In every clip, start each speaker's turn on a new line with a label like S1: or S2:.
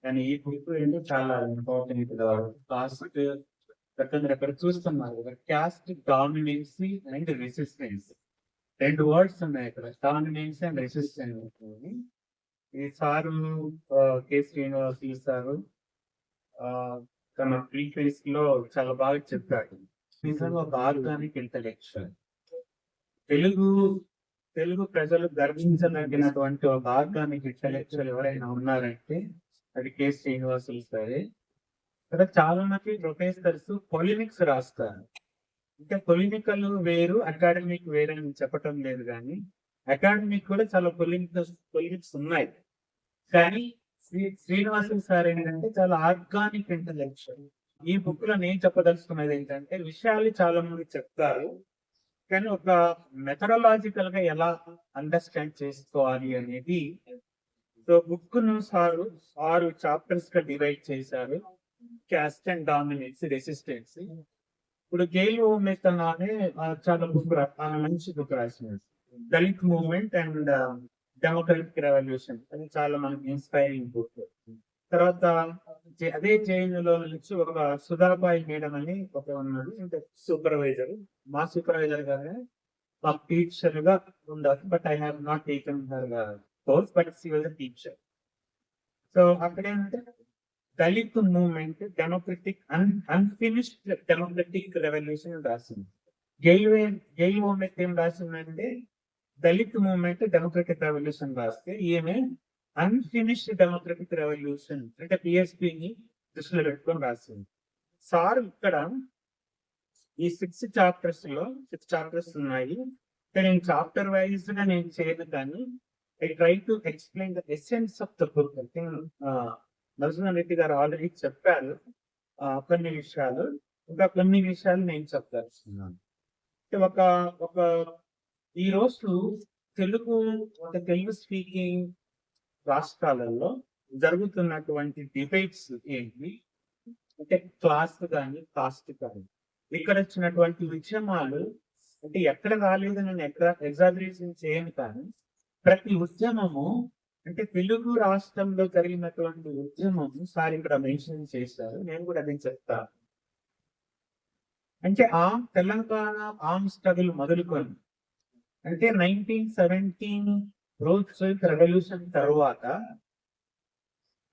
S1: కానీ ఈ బుక్ ఏంటో చాలా ఇంపార్టెంట్ లాస్ట్ అక్కడ చూస్తున్నారు కదా, క్యాస్ట్ డామినెన్సీ అండ్ రెసిస్టెన్స్. రెండు వర్డ్స్ ఉన్నాయి ఇక్కడ, డామినెన్స్ అండ్ రెసిస్టెన్స్. ఈ సారు కె శ్రీనివాసులు సారు ఆ, తన ప్రీఫేస్ లో చాలా బాగా చెప్పాడు. నిజంగా ఒక ఆర్గానిక్ ఇంటలెక్చువల్. తెలుగు తెలుగు ప్రజలు గర్వించదగినటువంటి ఒక ఆర్గానిక్ ఇంటలెక్చువల్ ఎవరైనా ఉన్నారంటే అది కె శ్రీనివాసులు సరే. ఇక్కడ చాలా మంది ప్రొఫెసర్స్ పొలిమిక్స్ రాస్తారు. అంటే పొలిటికల్ వేరు, అకాడమిక్ వేరు అని చెప్పటం లేదు, కానీ అకాడమిక్ కూడా చాలా పొలిటిక్స్ ఉన్నాయి. కానీ శ్రీనివాసులు సార్ ఏంటంటే చాలా ఆర్గానిక్ ఇంటలెక్చువల్. ఈ బుక్ లో నేను చెప్పదలుచుకున్నది ఏంటంటే, విషయాలు చాలా మంది చెప్తారు, కానీ ఒక మెథడాలజికల్ గా ఎలా అండర్స్టాండ్ చేసుకోవాలి అనేది. సో బుక్ ను సారు 6 చాప్టర్స్ గా డివైడ్ చేశారు. Caste and dominance, resistance. ఇప్పుడు గెయిల్ ఓమెస్ అనే చాలా బుక్ మంచి బుక్ రాసినారు, Dalit movement and democratic revolution. అది చాలా మనకి ఇన్స్పైరింగ్ బుక్. తర్వాత అదే జైన్ లో నుంచి ఒక సుధాబాయి మేడం అని ఒక ఉన్నాడు, అంటే సూపర్వైజర్. మా సూపర్వైజర్ గానే మా టీచర్ గా ఉండాలి, but I have not taken her course, but she was a teacher. So అక్కడ ఏంటంటే Dalit movement, democratic unfinished democratic revolution రాసింది. గెయిల్ మూవ్మెంట్ ఏం రాసిందంటే దళిత్ మూవ్మెంట్, డెమోక్రటిక్ రెవల్యూషన్ రాస్తే ఈమె అన్ఫినిష్డ్ డెమోక్రటిక్ రెవల్యూషన్ అంటే పిఎస్పిని దృష్టిలో పెట్టుకొని రాసింది. సార్ ఇక్కడ ఈ 6 చాప్టర్స్ ఉన్నాయి. నేను చాప్టర్ వైజ్ గా నేను చేయను, కానీ I try to explain the essence of the book. Narasimha Reddy గారు ఆల్రెడీ చెప్పారు కొన్ని విషయాలు, ఇంకా కొన్ని విషయాలు నేను చెప్పదలుచుకున్నాను. ఒక ఒక ఈ రోజు తెలుగు స్పీకింగ్ రాష్ట్రాలలో జరుగుతున్నటువంటి డిబేట్స్ ఏంటి అంటే, క్లాస్ కానీ కాస్ట్ కానీ. ఇక్కడ వచ్చినటువంటి ఉద్యమాలు అంటే ఎక్కడ రాలేదు, నేను ఎక్కడ ఎగ్జాగరేషన్ చేయను, కానీ ప్రతి ఉద్యమము అంటే తెలుగు రాష్ట్రంలో జరిగినటువంటి ఉద్యమం సార్ ఇక్కడ మెన్షన్ చేశారు. నేను కూడా అదే చెప్తాను. అంటే తెలంగాణ ఆర్మ్ స్ట్రగుల్ మొదలుకొని అంటే 1917 రోజ్ రెవల్యూషన్ తర్వాత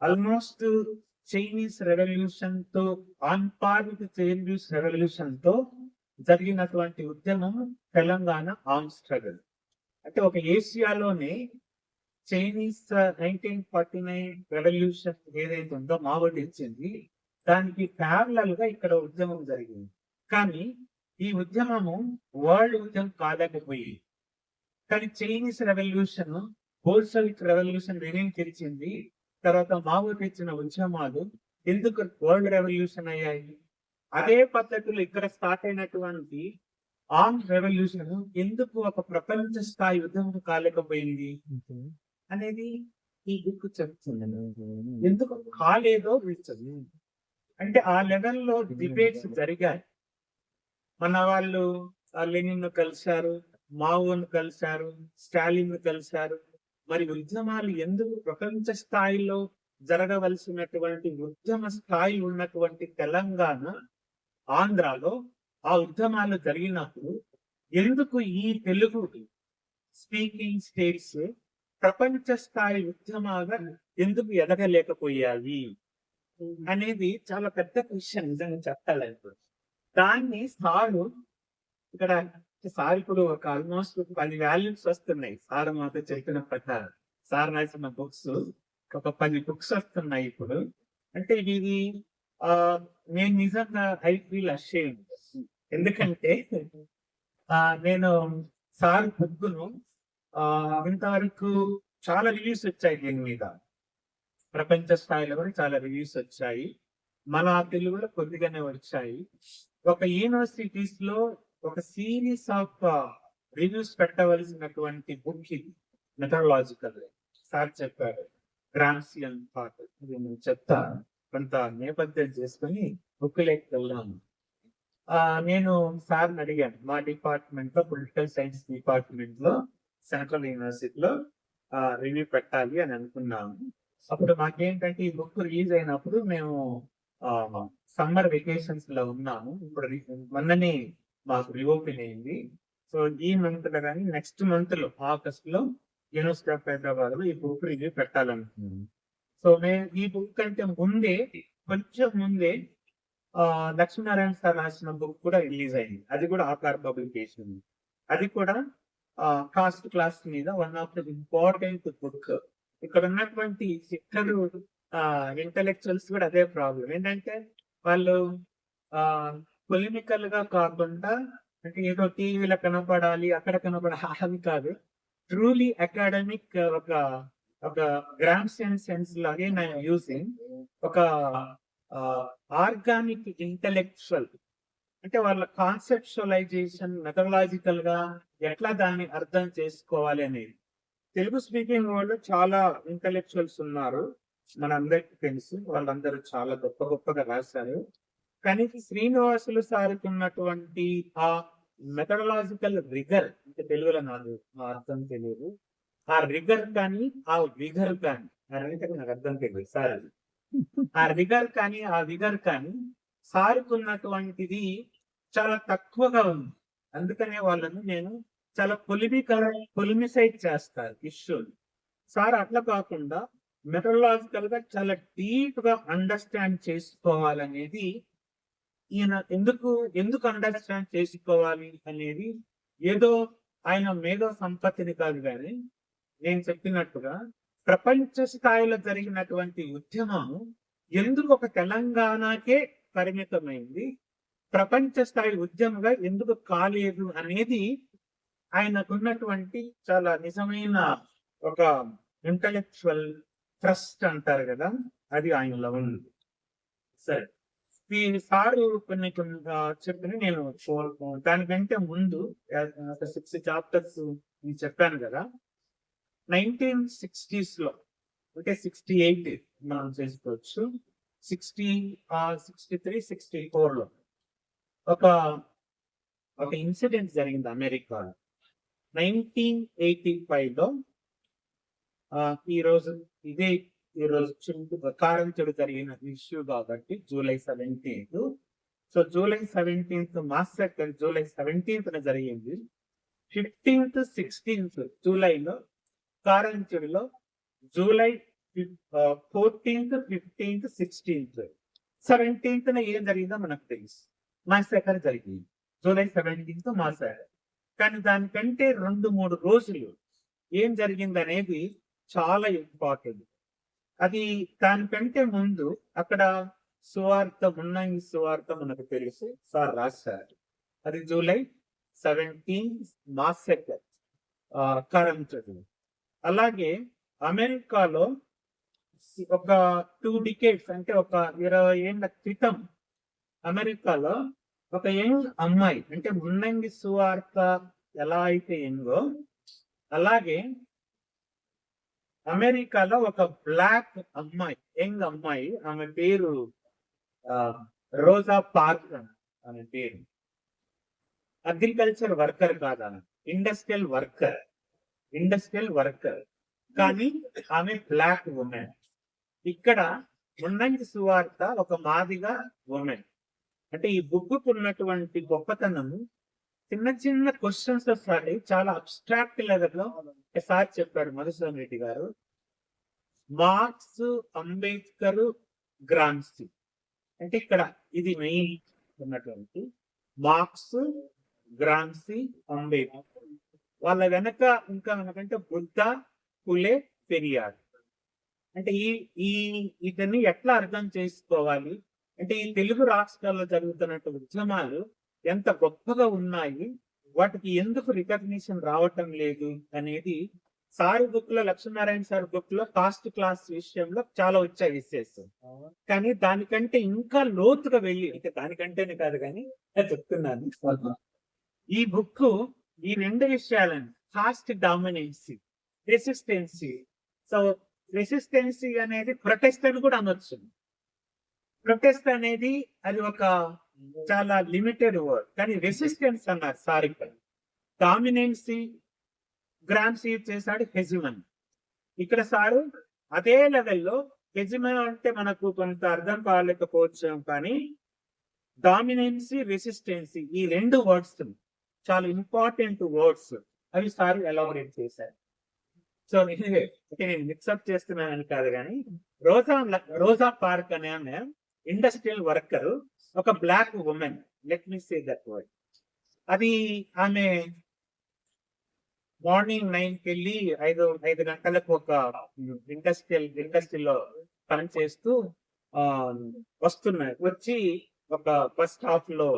S1: ఆల్మోస్ట్ చైనీస్ రెవల్యూషన్ తో on par with Chinese revolution తో జరిగినటువంటి ఉద్యమం తెలంగాణ ఆర్మ్ స్ట్రగుల్. అంటే ఒక ఏషియాలోనే చైనీస్ 1949 రెవల్యూషన్ ఏదైతే ఉందో మావోటించింది, దానికి ప్యారలల్ గా ఇక్కడ ఉద్యమం జరిగింది. కానీ ఈ ఉద్యమము వరల్డ్ ఉద్యమం కాలేకపోయింది. కానీ చైనీస్ రెవల్యూషన్, బోల్షెవిక్ రెవల్యూషన్ విలీనం తెరిచింది. తర్వాత మావో తెచ్చిన ఉద్యమాలు ఎందుకు వరల్డ్ రెవల్యూషన్ అయ్యాయి? అదే పద్ధతిలో ఇక్కడ స్టార్ట్ అయినటువంటి ఆర్మ్ రెవల్యూషన్ ఎందుకు ఒక ప్రపంచ స్థాయి ఉద్యమం కాలేకపోయింది అనేది ఈ బుక్ చెప్తుంది. ఎందుకు కాలేదో వీల్చదు అంటే ఆ లెవెల్లో డిబేట్స్ జరిగాయి. మన వాళ్ళు లెనిన్ కలిశారు, మావోను కలిశారు, స్టాలిన్ కలిశారు. మరి ఉద్యమాలు ఎందుకు ప్రపంచ స్థాయిలో జరగవలసినటువంటి ఉద్యమ స్థాయి ఉన్నటువంటి తెలంగాణ, ఆంధ్రాలో ఆ ఉద్యమాలు జరిగినప్పుడు ఎందుకు ఈ తెలుగు స్పీకింగ్ స్టేట్స్ ప్రపంచ స్థాయి ఉద్యమాగా ఎందుకు ఎదగలేకపోయాయి అనేది చాలా పెద్ద క్వశ్చన్. నిజంగా చెప్పాలంటే దాన్ని సారు ఇక్కడ సార్ ఇప్పుడు ఒక ఆల్మోస్ట్ 10 వాల్యూమ్స్ వస్తున్నాయి. సార్ మాతో చెప్పిన ప్రకారం సార్ రాసిన బుక్స్ ఒక 10 బుక్స్ వస్తున్నాయి ఇప్పుడు. అంటే ఇది నేను నిజంగా ఐ ఫీల్ అషేమ్డ్. ఎందుకంటే నేను సార్ బుక్ను ఇంతవరకు చాలా రివ్యూస్ వచ్చాయి దీని మీద, ప్రపంచ స్థాయిలో కూడా చాలా రివ్యూస్ వచ్చాయి, మన తెలుగులో కొద్దిగానే వచ్చాయి. ఒక యూనివర్సిటీస్ లో ఒక సిరీస్ ఆఫ్ రివ్యూస్ పెట్టవలసినటువంటి బుక్ ఇది. మెథడాలజికల్ సార్ చెప్పారు, గ్రామ్సియన్ థాట్. ఇది నేను చెప్తా, కొంత నేపథ్యం చేసుకుని బుక్ లేక వెళ్ళాను. నేను సార్ని అడిగాను, మా డిపార్ట్మెంట్ లో పొలిటికల్ సైన్స్ డిపార్ట్మెంట్ లో సెంట్రల్ యూనివర్సిటీలో రివ్యూ పెట్టాలి అని అనుకున్నాము. అప్పుడు మాకేంటంటే ఈ బుక్ రిలీజ్ అయినప్పుడు మేము సమ్మర్ వెకేషన్స్ లో ఉన్నాము. ఇప్పుడు మొన్ననే మాకు రీఓపెన్ అయింది. సో ఈ మంత్ లో కానీ నెక్స్ట్ మంత్ లో ఆగస్ట్ లో యూనివర్సిటీ ఆఫ్ హైదరాబాద్ లో ఈ బుక్ రివ్యూ పెట్టాలనుకున్నాను. సో మేము ఈ బుక్ కంటే ముందే కొంచెం ముందే లక్ష్మీనారాయణ సార్ రాసిన బుక్ కూడా రిలీజ్ అయింది. అది కూడా ఆకార్ పబ్లికేషన్. అది కూడా కాస్ట్ క్లాస్ మీద one of the important book. ఇక్కడ ఉన్నటువంటి ఇద్దరు ఇంటలెక్చువల్స్ కూడా అదే ప్రాబ్లం ఏంటంటే వాళ్ళు పొలిమికల్ గా కాకుండా అంటే ఏదో టీవీలో కనపడాలి అక్కడ కనపడాలి కాదు, ట్రూలీ అకాడమిక్ ఒక ఒక గ్రామ్సియన్ సెన్స్ లాగే నేను యూజింగ్ ఒక ఆర్గానిక్ ఇంటలెక్చువల్ అంటే వాళ్ళ కాన్సెప్చువలైజేషన్ మెథడలాజికల్ గా ఎట్లా దాన్ని అర్థం చేసుకోవాలి అనేది. తెలుగు స్పీకింగ్ వాళ్ళు చాలా ఇంటలెక్చువల్స్ ఉన్నారు, మన అందరికి తెలుసు, వాళ్ళందరూ చాలా గొప్ప గొప్పగా రాశారు. కానీ శ్రీనివాసులు సార్కి ఉన్నటువంటి ఆ మెథడలాజికల్ రిగర్, అంటే తెలుగులో నాకు అర్థం తెలియదు, ఆ రిగర్ కానీ ఆ విగర్ కానీ నాకు అర్థం తెలియదు సార్, ఆ రిగర్ కానీ ఆ విగర్ కానీ సార్కి ఉన్నటువంటిది చాలా తక్కువగా ఉంది. అందుకనే వాళ్ళని నేను చాలా పొలిమిసైడ్ చేస్తారు ఇష్యూని. సార్ అట్లా కాకుండా మెథడలాజికల్ గా చాలా డీప్ గా అండర్స్టాండ్ చేసుకోవాలనేది ఈయన ఎందుకు అండర్స్టాండ్ చేసుకోవాలి అనేది ఏదో ఆయన మేధో సంపత్తిని కాదు, కానీ నేను చెప్పినట్టుగా ప్రపంచ స్థాయిలో జరిగినటువంటి ఉద్యమం ఎందుకు ఒక తెలంగాణకే పరిమితమైంది, ప్రపంచ స్థాయి ఉద్యమంగా ఎందుకు కాలేదు అనేది ఆయనకున్నటువంటి చాలా నిజమైన ఒక ఇంటలెక్చువల్ ట్రస్ట్ అంటారు కదా, అది ఆయనలో ఉంది. సరే, ఈ సారు కొన్ని చెప్పిన నేను దానికంటే ముందు 6 చాప్టర్స్ చెప్పాను కదా, 1960s లో అంటే 68 మనం చేసుకోవచ్చు, 63, 64 లో ఒక ఇన్సిడెంట్ జరిగింది అమెరికాలో. 1985 లో ఈ రోజు కారంచెడు జరిగిన ఇష్యూ కాబట్టి July 17th. So July 17th massacre July 17th జరిగింది. 15th, 16th జూలైలో కారంచెడులో, July 14th, 15th, 16th, 17th ఏం జరిగిందో మనకు తెలుసు, మాసకర్ జరిగింది. July 17th మాసకర్. కానీ దానికంటే 2-3 రోజులు ఏం జరిగింది అనేది చాలా ఇంపార్టెంట్. అది దానికంటే ముందు అక్కడ సువార్త మున్నంగి సువార్త మనకు తెలుసు, సార్ రాశారు. అది జూలై 17 మాసకర్ కారంచెడు. అలాగే అమెరికాలో ఒక 2 decades అంటే ఒక 20 ఏళ్ల క్రితం అమెరికాలో ఒక యంగ్ అమ్మాయి, అంటే మున్నంగి సువార్త ఎలా అయితే యంగో అలాగే అమెరికాలో ఒక బ్లాక్ అమ్మాయి, యంగ్ అమ్మాయి, ఆమె పేరు రోజా పార్కర్. ఆమె పేరు అగ్రికల్చర్ వర్కర్ కాదు, ఆమె ఇండస్ట్రియల్ వర్కర్, కానీ ఆమె బ్లాక్ ఉమెన్. ఇక్కడ మున్నంగి సువార్త ఒక మాదిగా ఉమెన్. అంటే ఈ బుక్ ఉన్నటువంటి గొప్పతనం చిన్న క్వశ్చన్స్ వస్తాయి, చాలా అబ్స్ట్రాక్ట్ లెవెల్లో. సార్ చెప్పారు మధుసూదన్ రెడ్డి గారు, మార్క్స్, అంబేద్కర్, గ్రామ్సీ, అంటే ఇక్కడ ఇది మెయిన్ ఉన్నటువంటి మార్క్స్, గ్రామ్సీ, అంబేద్కర్. వాళ్ళ వెనక ఇంకా మనకంటే బుద్ధ, పులే, పెరియార్. అంటే ఇతన్ని ఎట్లా అర్థం చేసుకోవాలి అంటే ఈ తెలుగు రాష్ట్రాల్లో జరుగుతున్నట్టు ఉద్యమాలు ఎంత గొప్పగా ఉన్నాయి, వాటికి ఎందుకు రికగ్నిషన్ రావటం లేదు అనేది సార్ బుక్ లో, లక్ష్మీనారాయణ సార్ బుక్ లో కాస్ట్ క్లాస్ విషయంలో చాలా వచ్చాయి విశేషం. కానీ దానికంటే ఇంకా లోతుగా వెళ్ళి, అంటే దానికంటేనే కాదు కానీ చెప్తున్నాను, ఈ బుక్ ఈ 2 విషయాలను, కాస్ట్ డామినెన్సీ, రెసిస్టెన్సీ. సో రెసిస్టెన్సీ అనేది ప్రొటెస్ట్ అని కూడా అనొచ్చు. ప్రొటెస్ట్ అనేది అది ఒక చాలా లిమిటెడ్ వర్డ్, కానీ రెసిస్టెన్స్ అన్నారు సార్. ఇక్కడ డామినెన్సీ గ్రామ్సీ చేశాడు హెజిమన్. ఇక్కడ సారు అదే లెవెల్లో హెజిమనీ అంటే మనకు కొంత అర్థం కాలేకపోవచ్చు, కానీ డామినెన్సీ, రెసిస్టెన్సీ ఈ 2 వర్డ్స్ చాలా ఇంపార్టెంట్ వర్డ్స్. అవి సార్ ఎలాబరేట్ చేశారు. సో నేను మిక్సప్ చేస్తున్నానని కాదు, కానీ రోజా పార్క్ అనే ఆమె ఇండస్ట్రియల్ వర్కర్, ఒక black woman, let me say that word. అది ఆమె మార్నింగ్ 9కి వెళ్ళి 5 గంటలకు ఒక ఇండస్ట్రీలో పని చేస్తూ వస్తున్నాయి. వచ్చి ఒక బస్ స్టాప్ లో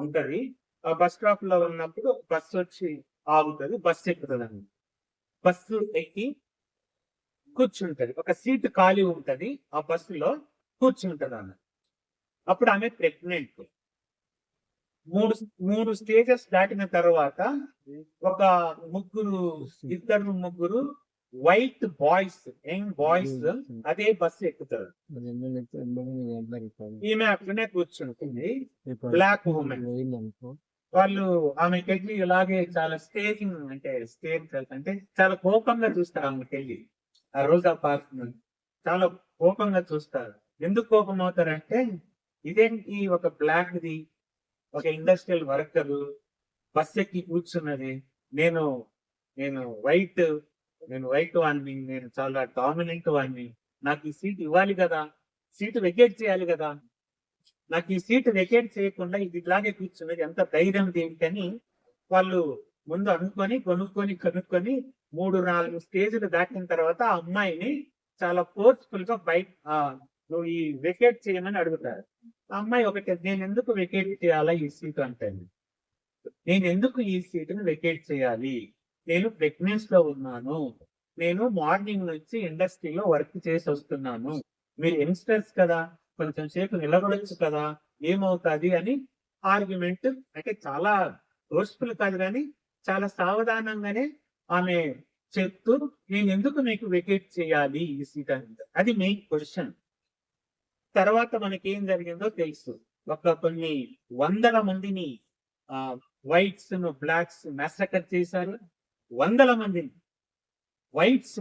S1: ఉంటది. ఆ బస్ స్టాప్ లో ఉన్నప్పుడు బస్సు వచ్చి ఆగుతుంది, బస్సు ఎక్కుతుంది. బస్సు ఎక్కి కూర్చుంటది, ఒక సీట్ ఖాళీ ఉంటది, ఆ బస్సులో కూర్చుంటది ఆమె. అప్పుడు ఆమె ప్రెగ్నెంట్. మూడు స్టేజెస్ దాటిన తర్వాత ఒక ఇద్దరు ముగ్గురు వైట్ బాయ్స్, యంగ్ బాయ్స్ అదే బస్సు ఎక్కుతారు. ఈమె అక్కడనే కూర్చుంటుంది, బ్లాక్ ఉమెన్. వాళ్ళు ఆమెకెళ్ళి ఇలాగే చాలా స్టేజింగ్ అంటే చాలా కోపంగా చూస్తారు. ఆమెకెళ్ళి ఆ రోజా పార్క్ చాలా కోపంగా చూస్తారు. ఎందుకు కోపం అవుతారంటే, ఇదేంటి ఒక బ్లాక్ ది, ఒక ఇండస్ట్రియల్ వర్కర్ బస్ ఎక్కి కూర్చున్నది, నేను వైట్ వాడిని, నేను చాలా డామినెంట్ వాడిని, నాకు ఈ సీట్ ఇవ్వాలి కదా, సీటు వెకేట్ చేయాలి కదా, నాకు ఈ సీట్ వెకేట్ చేయకుండా ఇది ఇలాగే కూర్చున్నది, ఎంత ధైర్యం ఏంటని వాళ్ళు ముందు కనుక్కొని 3-4 స్టేజ్లు దాటిన తర్వాత ఆ అమ్మాయిని చాలా ఫోర్స్ఫుల్ గా నువ్వు ఈ వెకేట్ చేయమని అడుగుతారు. ఆ అమ్మాయి ఒకటి, నేను ఎందుకు వెకేట్ చేయాలా ఈ సీట్ అంటే, నేను ఎందుకు ఈ సీటును వెకేట్ చేయాలి, నేను ప్రెగ్నెన్సీ లో ఉన్నాను, నేను మార్నింగ్ నుంచి ఇండస్ట్రీలో వర్క్ చేసి వస్తున్నాను, మీరు యంగ్స్టర్స్ కదా, కొంచెం సేపు నిలబడచ్చు కదా, ఏమవుతుంది అని ఆర్గ్యుమెంట్. అంటే చాలా ఫోర్స్ఫుల్ కాదు, కానీ చాలా సావధానంగానే ఆమె చెప్తూ, నేను ఎందుకు మీకు వెకేట్ చేయాలి ఈ సీట్ అని. అది మెయిన్ క్వశ్చన్. తర్వాత మనకి ఏం జరిగిందో తెలుసు. కొన్ని వందల మందిని వైట్స్ బ్లాక్స్ మెసకర్ చేశారు. వందల మందిని వైట్స్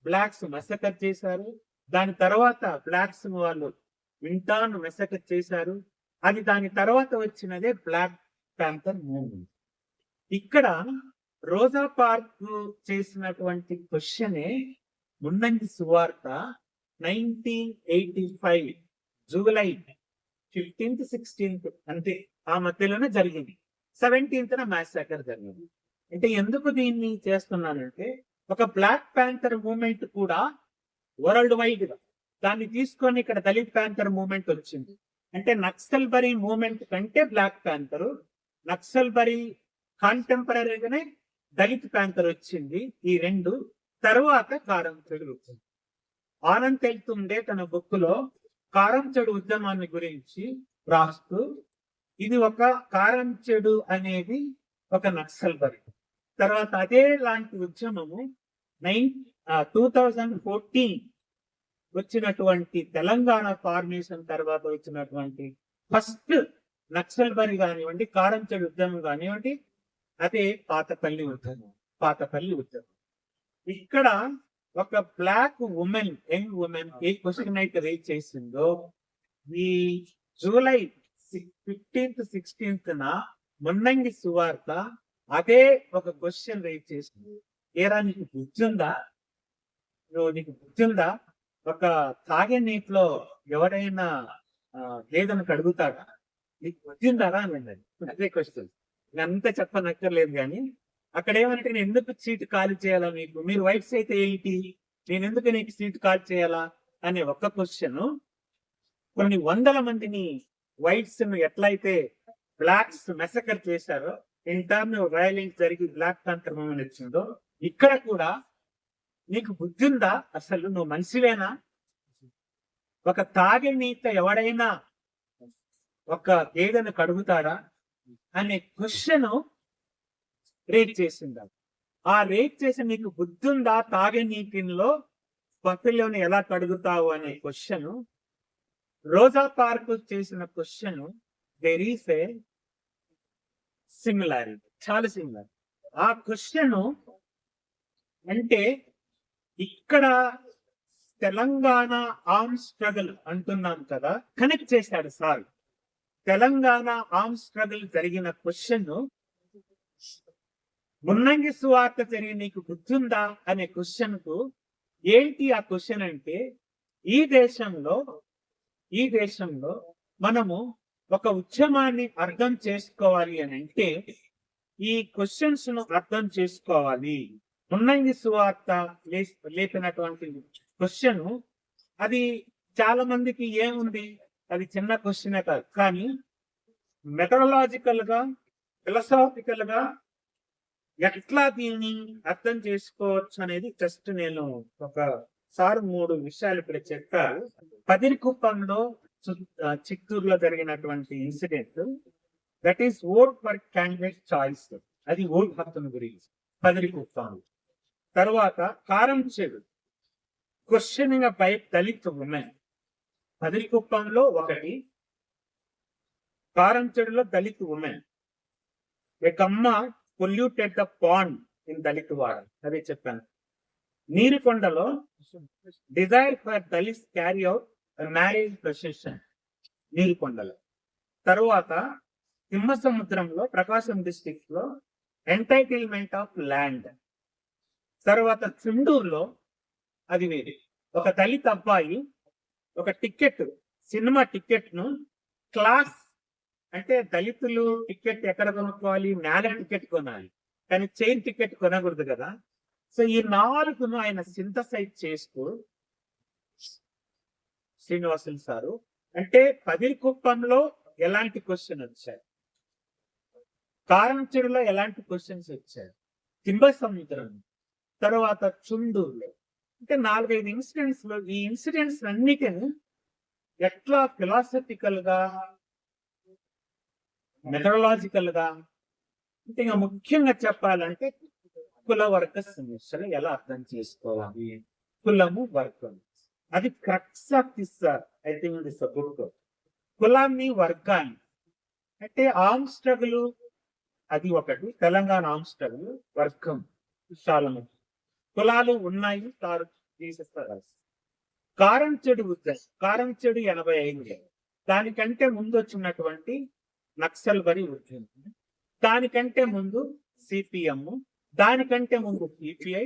S1: బ్లాక్స్ మెసకర్ చేశారు. దాని తర్వాత బ్లాక్స్ వాళ్ళు వింటాను మెసకర్ చేశారు. దాని తర్వాత వచ్చినదే బ్లాక్ ప్యాంథర్ మూవ్మెంట్. ఇక్కడ రోజా పార్క్ చేసినటువంటి క్వశ్చనే మున్నంగి సువార్త 1985 జూలై 15th 16th అంతే, ఆ మధ్యలోనే జరిగింది. 17th మ్యాసకర్ జరిగింది. అంటే ఎందుకు దీన్ని చేస్తున్నానంటే, ఒక బ్లాక్ ప్యాంథర్ మూవ్మెంట్ కూడా వరల్డ్ వైడ్ గా దాన్ని తీసుకొని ఇక్కడ దళిత్ ప్యాంథర్ మూవ్మెంట్ వచ్చింది. అంటే నక్సల్బరీ మూవ్మెంట్ కంటే బ్లాక్ ప్యాంథర్, నక్సల్బరీ కాంటెంపరీగానే దళిత్ ప్యాంథర్ వచ్చింది. ఈ 2 తర్వాత కారం చెడు వచ్చింది. ఆనంద్ తెలుతుండే తన బుక్ లో కారం చెడు ఉద్యమాన్ని గురించి రాస్తూ, ఇది ఒక కారం చెడు అనేది ఒక నక్సల్బరీ. తర్వాత అదే లాంటి ఉద్యమము 2014 వచ్చినటువంటి తెలంగాణ ఫార్మేషన్ తర్వాత వచ్చినటువంటి ఫస్ట్ నక్సల్బరీ కానివ్వండి, కారం చెడు ఉద్యమం కానివ్వండి, అదే పాతపల్లి ఉద్యమం. ఇక్కడ ఒక బ్లాక్ ఉమెన్, యంగ్ ఉమెన్ ఏ క్వశ్చన్ అయితే రేజ్ చేసిందో, ఈ జూలై 15th 16th మున్నంగి సువార్త అదే ఒక క్వశ్చన్ రేజ్ చేసింది. ఏరా నీకు బుద్ధుందా, ఒక తాగే నీటిలో ఎవరైనా లేదని అడుగుతాడా, నీకు బుద్ధిందారా అని అన్నది. అదే క్వశ్చన్. అంతా చెప్పనక్కర్లేదు, కానీ అక్కడ ఏమంటే, నేను ఎందుకు సీట్ ఖాళీ చేయాలా, మీరు వైట్స్ అయితే ఏంటి, నేను ఎందుకు నీకు సీట్ ఖాళీ చేయాలా అనే ఒక్క క్వశ్చన్ కొన్ని వందల మందిని వైట్స్ ఎట్లయితే బ్లాక్స్ మెసకర్ చేశారో, ఇంటర్నల్ వయలెన్స్ జరిగి బ్లాక్ ప్యాంథర్ మూవ్మెంట్ వచ్చిందో, ఇక్కడ కూడా నీకు బుద్ధి ఉందా, అసలు నువ్వు మనిషివేనా, ఒక తాగే నీత ఎవడైనా ఒక గేదెను కడుగుతాడా అనే క్వశ్చన్ రేట్ చేసిందా. ఆ రేట్ చేసి నీకు బుద్ధి ఉందా, తాగే నీటిలో పప్పులోని ఎలా కడుగుతావు అనే క్వశ్చన్, రోజా పార్క్ చేసిన question, there is a similarity, చాలా సిమిలర్. ఆ క్వశ్చన్ అంటే ఇక్కడ తెలంగాణ ఆర్మ్ స్ట్రగుల్ అంటున్నాం కదా, కనెక్ట్ చేశాడు సార్. తెలంగాణ ఆర్మ్ స్ట్రగుల్ జరిగిన క్వశ్చన్ మున్నంగి సువార్త జరిగి నీకు గుర్తుందా అనే క్వశ్చన్ కు ఏంటి ఆ క్వశ్చన్ అంటే, ఈ దేశంలో మనము ఒక ఉద్యమాన్ని అర్థం చేసుకోవాలి అని అంటే ఈ క్వశ్చన్స్ ను అర్థం చేసుకోవాలి. మున్నంగి సువార్త లేపినటువంటి క్వశ్చన్ అది చాలా మందికి ఏముంది, అది చిన్న క్వశ్చనే కాదు, కానీ మెథడాలజికల్ గా ఫిలసాఫికల్ గా ఎట్లా దీన్ని అర్థం చేసుకోవచ్చు అనేది జస్ట్ నేను ఒకసారి 3 విషయాలు ఇక్కడ చెప్పారు. పదిరికుప్పంలో చిత్తూరులో జరిగినటువంటి incident, that is vote for candidate choice, అది ఓట్ హక్కును గురించి పదిరికుప్పం. తర్వాత Karamchedu, questioning by Dalit women, పదిరికుప్పంలో ఒకటి, కారంచేడులో Dalit women. Ekamma polluted the pond in Dalit wada, అదే చెప్పాను. నీరుకొండలో desire for Dalit carry out marriage procession, నీరుకొండలో. తరువాత సింహసముద్రంలో ప్రకాశం డిస్ట్రిక్ట్ లో ఎంటైటిల్మెంట్ ఆఫ్ ల్యాండ్. తర్వాత చుండూరులో అది వేరే, ఒక దళిత అబ్బాయి ఒక టికెట్, సినిమా టికెట్ ను క్లాస్, అంటే దళితులు టికెట్ ఎక్కడ కొనుక్కోవాలి, నేల టికెట్ కొనాలి, కానీ చైన్ టికెట్ కొనకూడదు కదా. సో ఈ 4ను ఆయన సింథసైజ్ చేస్తూ శ్రీనివాసులు సారు, అంటే పదిరికుప్పంలో ఎలాంటి క్వశ్చన్ వచ్చాయి, కారంచెడులో ఎలాంటి క్వశ్చన్స్ వచ్చాయి, సింహసముద్రం, తర్వాత చుండూరులో, అంటే 4-5 ఇన్సిడెంట్స్ లో ఈ ఇన్సిడెంట్స్ అన్నిటిని ఎట్లా ఫిలాసఫికల్ గా మెథడాలజికల్ గా, అంటే ఇంకా ముఖ్యంగా చెప్పాలంటే కుల వర్గ సమస్యలు ఎలా అర్థం చేసుకోవాలి, కులము వర్గం, అది crux of this I think this book. కులాన్ని వర్గాన్ని, అంటే ఆర్మ్ స్ట్రగుల్ అది ఒకటి, తెలంగాణ ఆర్మ్ స్ట్రగుల్, వర్గం చాలా మంది కులాలు ఉన్నాయి సార్ తీసేస్తారు. కారంచెడు ఉద్దేశం, కారంచెడు 85, దానికంటే ముందు వచ్చినటువంటి నక్సల్ బరి ఉద్యమం, దానికంటే ముందు సిపిఎం, దానికంటే ముందు సిపిఐ,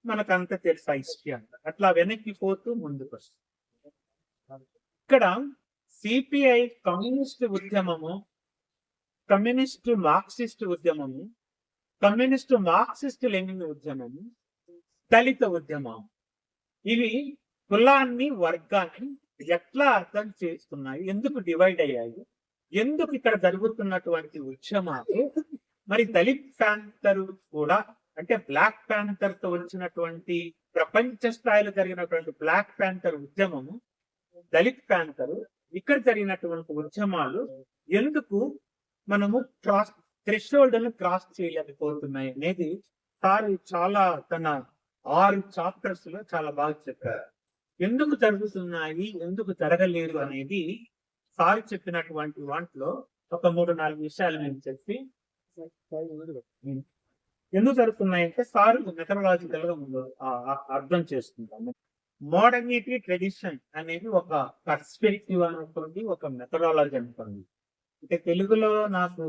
S1: మనకంత తెలుసు హిస్టరీ అంట. అట్లా వెనక్కి పోతూ ముందుకు వస్తుంది. ఇక్కడ సిపిఐ కమ్యూనిస్ట్ ఉద్యమము, కమ్యూనిస్ట్ మార్క్సిస్ట్ ఉద్యమము, కమ్యూనిస్ట్ మార్క్సిస్ట్ లెనిన్ ఉద్యమము, దళిత ఉద్యమం, ఇవి కులాన్ని వర్గాన్ని ఎట్లా అర్థం చేస్తున్నాయి, ఎందుకు డివైడ్ అయ్యాయి, ఎందుకు ఇక్కడ జరుగుతున్నటువంటి ఉద్యమాలు. మరి దళిత్ ప్యాంథర్ కూడా, అంటే బ్లాక్ ప్యాంథర్ తో వచ్చినటువంటి ప్రపంచ స్థాయిలో జరిగినటువంటి బ్లాక్ ప్యాంథర్ ఉద్యమము, దళిత్ ప్యాంథర్, ఇక్కడ జరిగినటువంటి ఉద్యమాలు ఎందుకు మనము థ్రెషోల్డ్ ను క్రాస్ చేయలేకపోతున్నాయి అనేది సార్ చాలా తన 6 చాప్టర్స్ లో చాలా బాగా చెప్పారు. ఎందుకు జరుగుతున్నాయి, ఎందుకు జరగలేదు అనేది సార్ చెప్పినటువంటి వాటిలో ఒక 3-4 విషయాలు నేను చెప్పి, ఎందుకు జరుగుతున్నాయంటే సార్ మెథడాలజికల్ గా అర్థం చేసుకుంటాము. మోడర్నిటీ ట్రెడిషన్ అనేది ఒక పర్స్పెక్టివ్ అనుకోండి, ఒక మెథడాలజీ అనుకోండి. అంటే తెలుగులో నాకు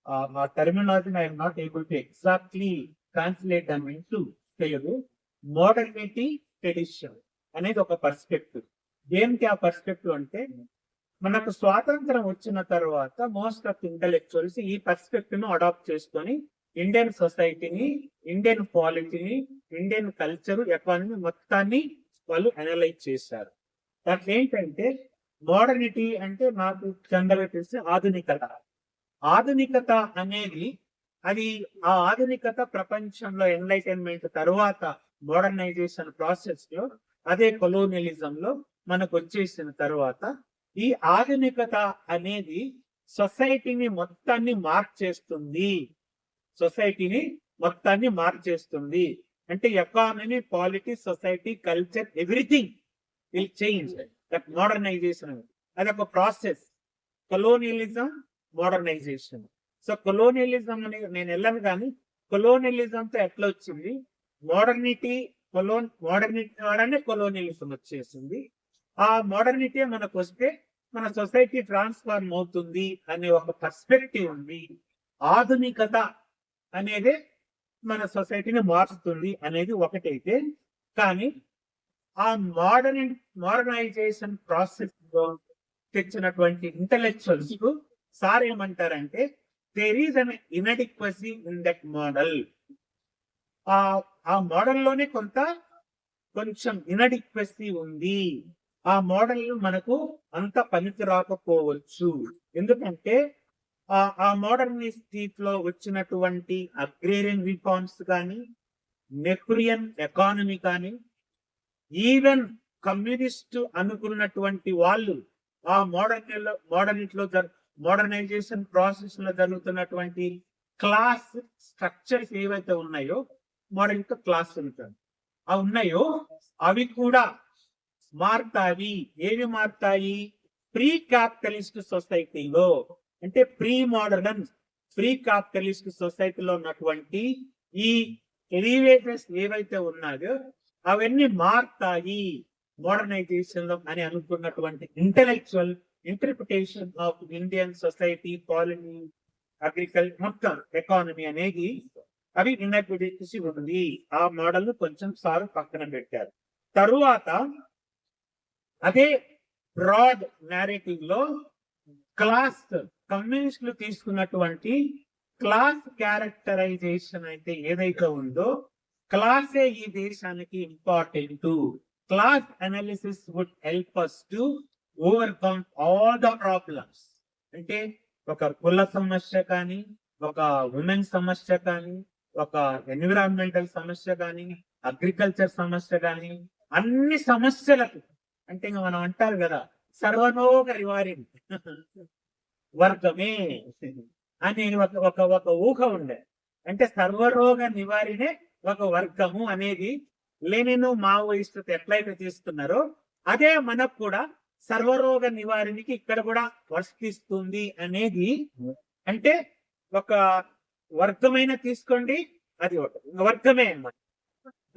S1: ఆ terminology I'm not able to exactly translate dum into Telugu. Modernity tradition అనేది ఒక పర్స్పెక్టివ్. ఏంటి ఆ పర్స్పెక్టివ్ అంటే, మనకు స్వాతంత్రం వచ్చిన తర్వాత మోస్ట్ ఆఫ్ ఇంటెలెక్చువల్స్ ఈ పర్స్పెక్టివ్ ను అడాప్ట్ చేసుకొని ఇండియన్ సొసైటీని, ఇండియన్ పాలిటీని, ఇండియన్ కల్చర్, ఎకానమీ మొత్తాన్ని వాళ్ళు అనలైజ్ చేశారు. దాంట్లో ఏంటంటే మోడర్నిటీ అంటే నాకు జనరల్గా తెలిసి ఆధునికత. ఆధునికత అనేది అది ఆ ఆధునికత ప్రపంచంలో ఎన్లైటైన్మెంట్ తర్వాత మోడర్నైజేషన్ ప్రాసెస్ లో, అదే కొలోనియలిజం లో మనకు వచ్చేసిన తర్వాత ఈ ఆధునికత అనేది సొసైటీని మొత్తాన్ని మార్చేస్తుంది. సొసైటీని మొత్తాన్ని మార్చేస్తుంది అంటే economy, politics, society, culture, everything will change. That modernisation అదొక process. Colonialism, modernisation. So colonialism అని నేను వెళ్ళను, కానీ కొలోనియలిజం తో ఎట్లా వచ్చింది, మోడర్నిటీ మోడర్నిటీ ద్వారానే కొలోనియలిజం వచ్చేసింది. ఆ మోడర్నిటీ మనకు వస్తే మన సొసైటీ ట్రాన్స్ఫార్మ్ అవుతుంది అనే ఒక పర్స్పెక్టివ్ ఉంది. ఆధునికత అనేది మన సొసైటీని మారుస్తుంది అనేది ఒకటైతే, కానీ ఆ మోడర్నైజేషన్ ప్రాసెస్ లో తెచ్చినటువంటి ఇంటలెక్చువల్స్ కు సార్ ఏమంటారంటే there is an inadequacy in that model. ఆ మోడల్ లోనే కొంచెం ఇన్అడిక్వసీ ఉంది. ఆ మోడల్ మనకు అంత పనికి రాకపోవచ్చు. ఎందుకంటే ఆ మోడర్నిటీ లో వచ్చినటువంటి అగ్రేరియన్ రిఫార్మ్స్ కానీ, నెహ్రియన్ ఎకానమీ కానీ, ఈవెన్ కమ్యూనిస్ట్ అనుకున్నటువంటి వాళ్ళు ఆ మోడర్నైజేషన్ ప్రాసెస్ లో జరుగుతున్నటువంటి క్లాస్ స్ట్రక్చర్స్ ఏవైతే ఉన్నాయో, మోడర్న్ క్లాస్ ఉన్నాయో అవి కూడా మారుతాయి. ఏవి మారుతాయి? ప్రీ క్యాపిటలిస్ట్ సొసైటీలో, అంటే ప్రీ క్యాపిటలిస్ట్ సొసైటీలో ఉన్నటువంటి ఈ ఎలివేటర్స్ ఏవైతే ఉన్నాయో అవన్నీ మారుతాయి మోడర్నైజేషన్ లో అని అనుకున్నటువంటి intellectual interpretation of Indian society, polity, agriculture, మొత్తం ఎకానమీ అనేది అవి ఇన్అక్విడిటీ ఉంది. ఆ మోడల్ కొంచెం సార్ పక్కన పెట్టారు. తరువాత అదే బ్రాడ్ నేరేటివ్ లో క్లాస్ కమ్యూనిస్టులు తీసుకున్నటువంటి క్లాస్ క్యారెక్టరైజేషన్ అయితే ఏదైతే ఉందో, క్లాసే ఈ దేశానికి important. Class analysis would help us to overcome all the problems. అంటే ఒక కుల సమస్య కానీ, ఒక ఉమెన్ సమస్య కానీ, ఒక ఎన్విరాన్మెంటల్ సమస్య కానీ, అగ్రికల్చర్ సమస్య కానీ, అన్ని సమస్యలకు అంటే ఇంకా మనం అంటారు కదా సర్వరోగ నివారణ వర్గమే అని ఒక ఊహ ఉండే. అంటే సర్వరోగ నివారణే ఒక వర్గము అనేది లెనిన్ మావోయిస్టు ఎట్లయితే తీసుకున్నారో అదే మనకు కూడా సర్వరోగ నివారణకి ఇక్కడ కూడా వర్తిస్తుంది అనేది. అంటే ఒక వర్గమైన తీసుకోండి, అది ఒక వర్గమే అన్నమాట.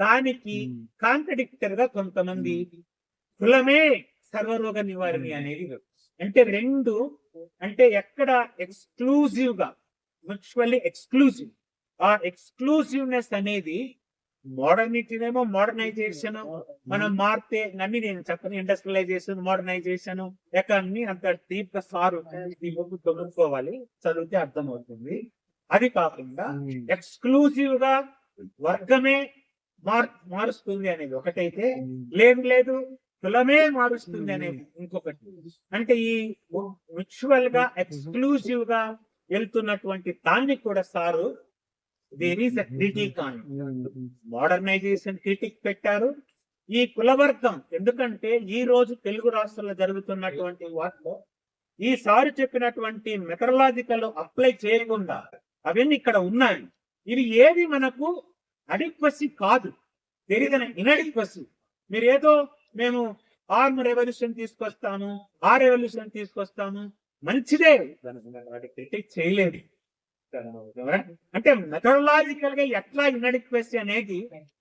S1: దానికి కాంట్రడిక్టర్ గా కొంతమంది కులమే సర్వరోగ నివారణ అనేది. అంటే రెండు, అంటే ఎక్కడ ఎక్స్క్లూజివ్ గా, మ్యూచువల్లీ ఎక్స్క్లూజివ్. ఆ ఎక్స్క్లూజివ్నెస్ అనేది మోడర్నిటీనేమో మోడర్నైజేషన్ మనం మారితే అన్ని నేను చెప్పను, ఇండస్ట్రియలైజేషన్, మోడర్నైజేషన్, ఎకానమీ అంత డీప్ గా సారు చదువుకోవాలి, చదివితే అర్థమవుతుంది. అది కాకుండా ఎక్స్క్లూజివ్ గా వర్గమే మారుస్తుంది అనేది ఒకటైతే, లేదు కులమే మారుస్తుంది అనేది ఇంకొకటి. అంటే ఈ మ్యూచువల్ గా ఎక్స్క్లూజివ్ గా వెళ్తున్నటువంటి దాన్ని కూడా sir there is a critic on modernization critic పెట్టారు. ఈ కులవర్గం, ఎందుకంటే ఈ రోజు తెలుగు రాష్ట్రాల్లో జరుగుతున్నటువంటి వాటిలో ఈ సారు చెప్పినటువంటి మెథడాలజికల్ అప్లై చేయకుండా అవన్నీ ఇక్కడ ఉన్నాయి. ఇవి ఏది మనకు అడిక్వసీ కాదు, దేర్ ఈస్ ఎన్ ఇన్అడిక్వసీ. మీరు ఏదో మేము ఆర్మ్ రెవల్యూషన్ తీసుకొస్తాము, ఆ రెవల్యూషన్ తీసుకొస్తాము, మంచిదే, క్రిటిక్ చేయలేదు. అంటే మెథడాలజికల్ గా ఎట్లా ఇన్అడిక్వసీ అనేది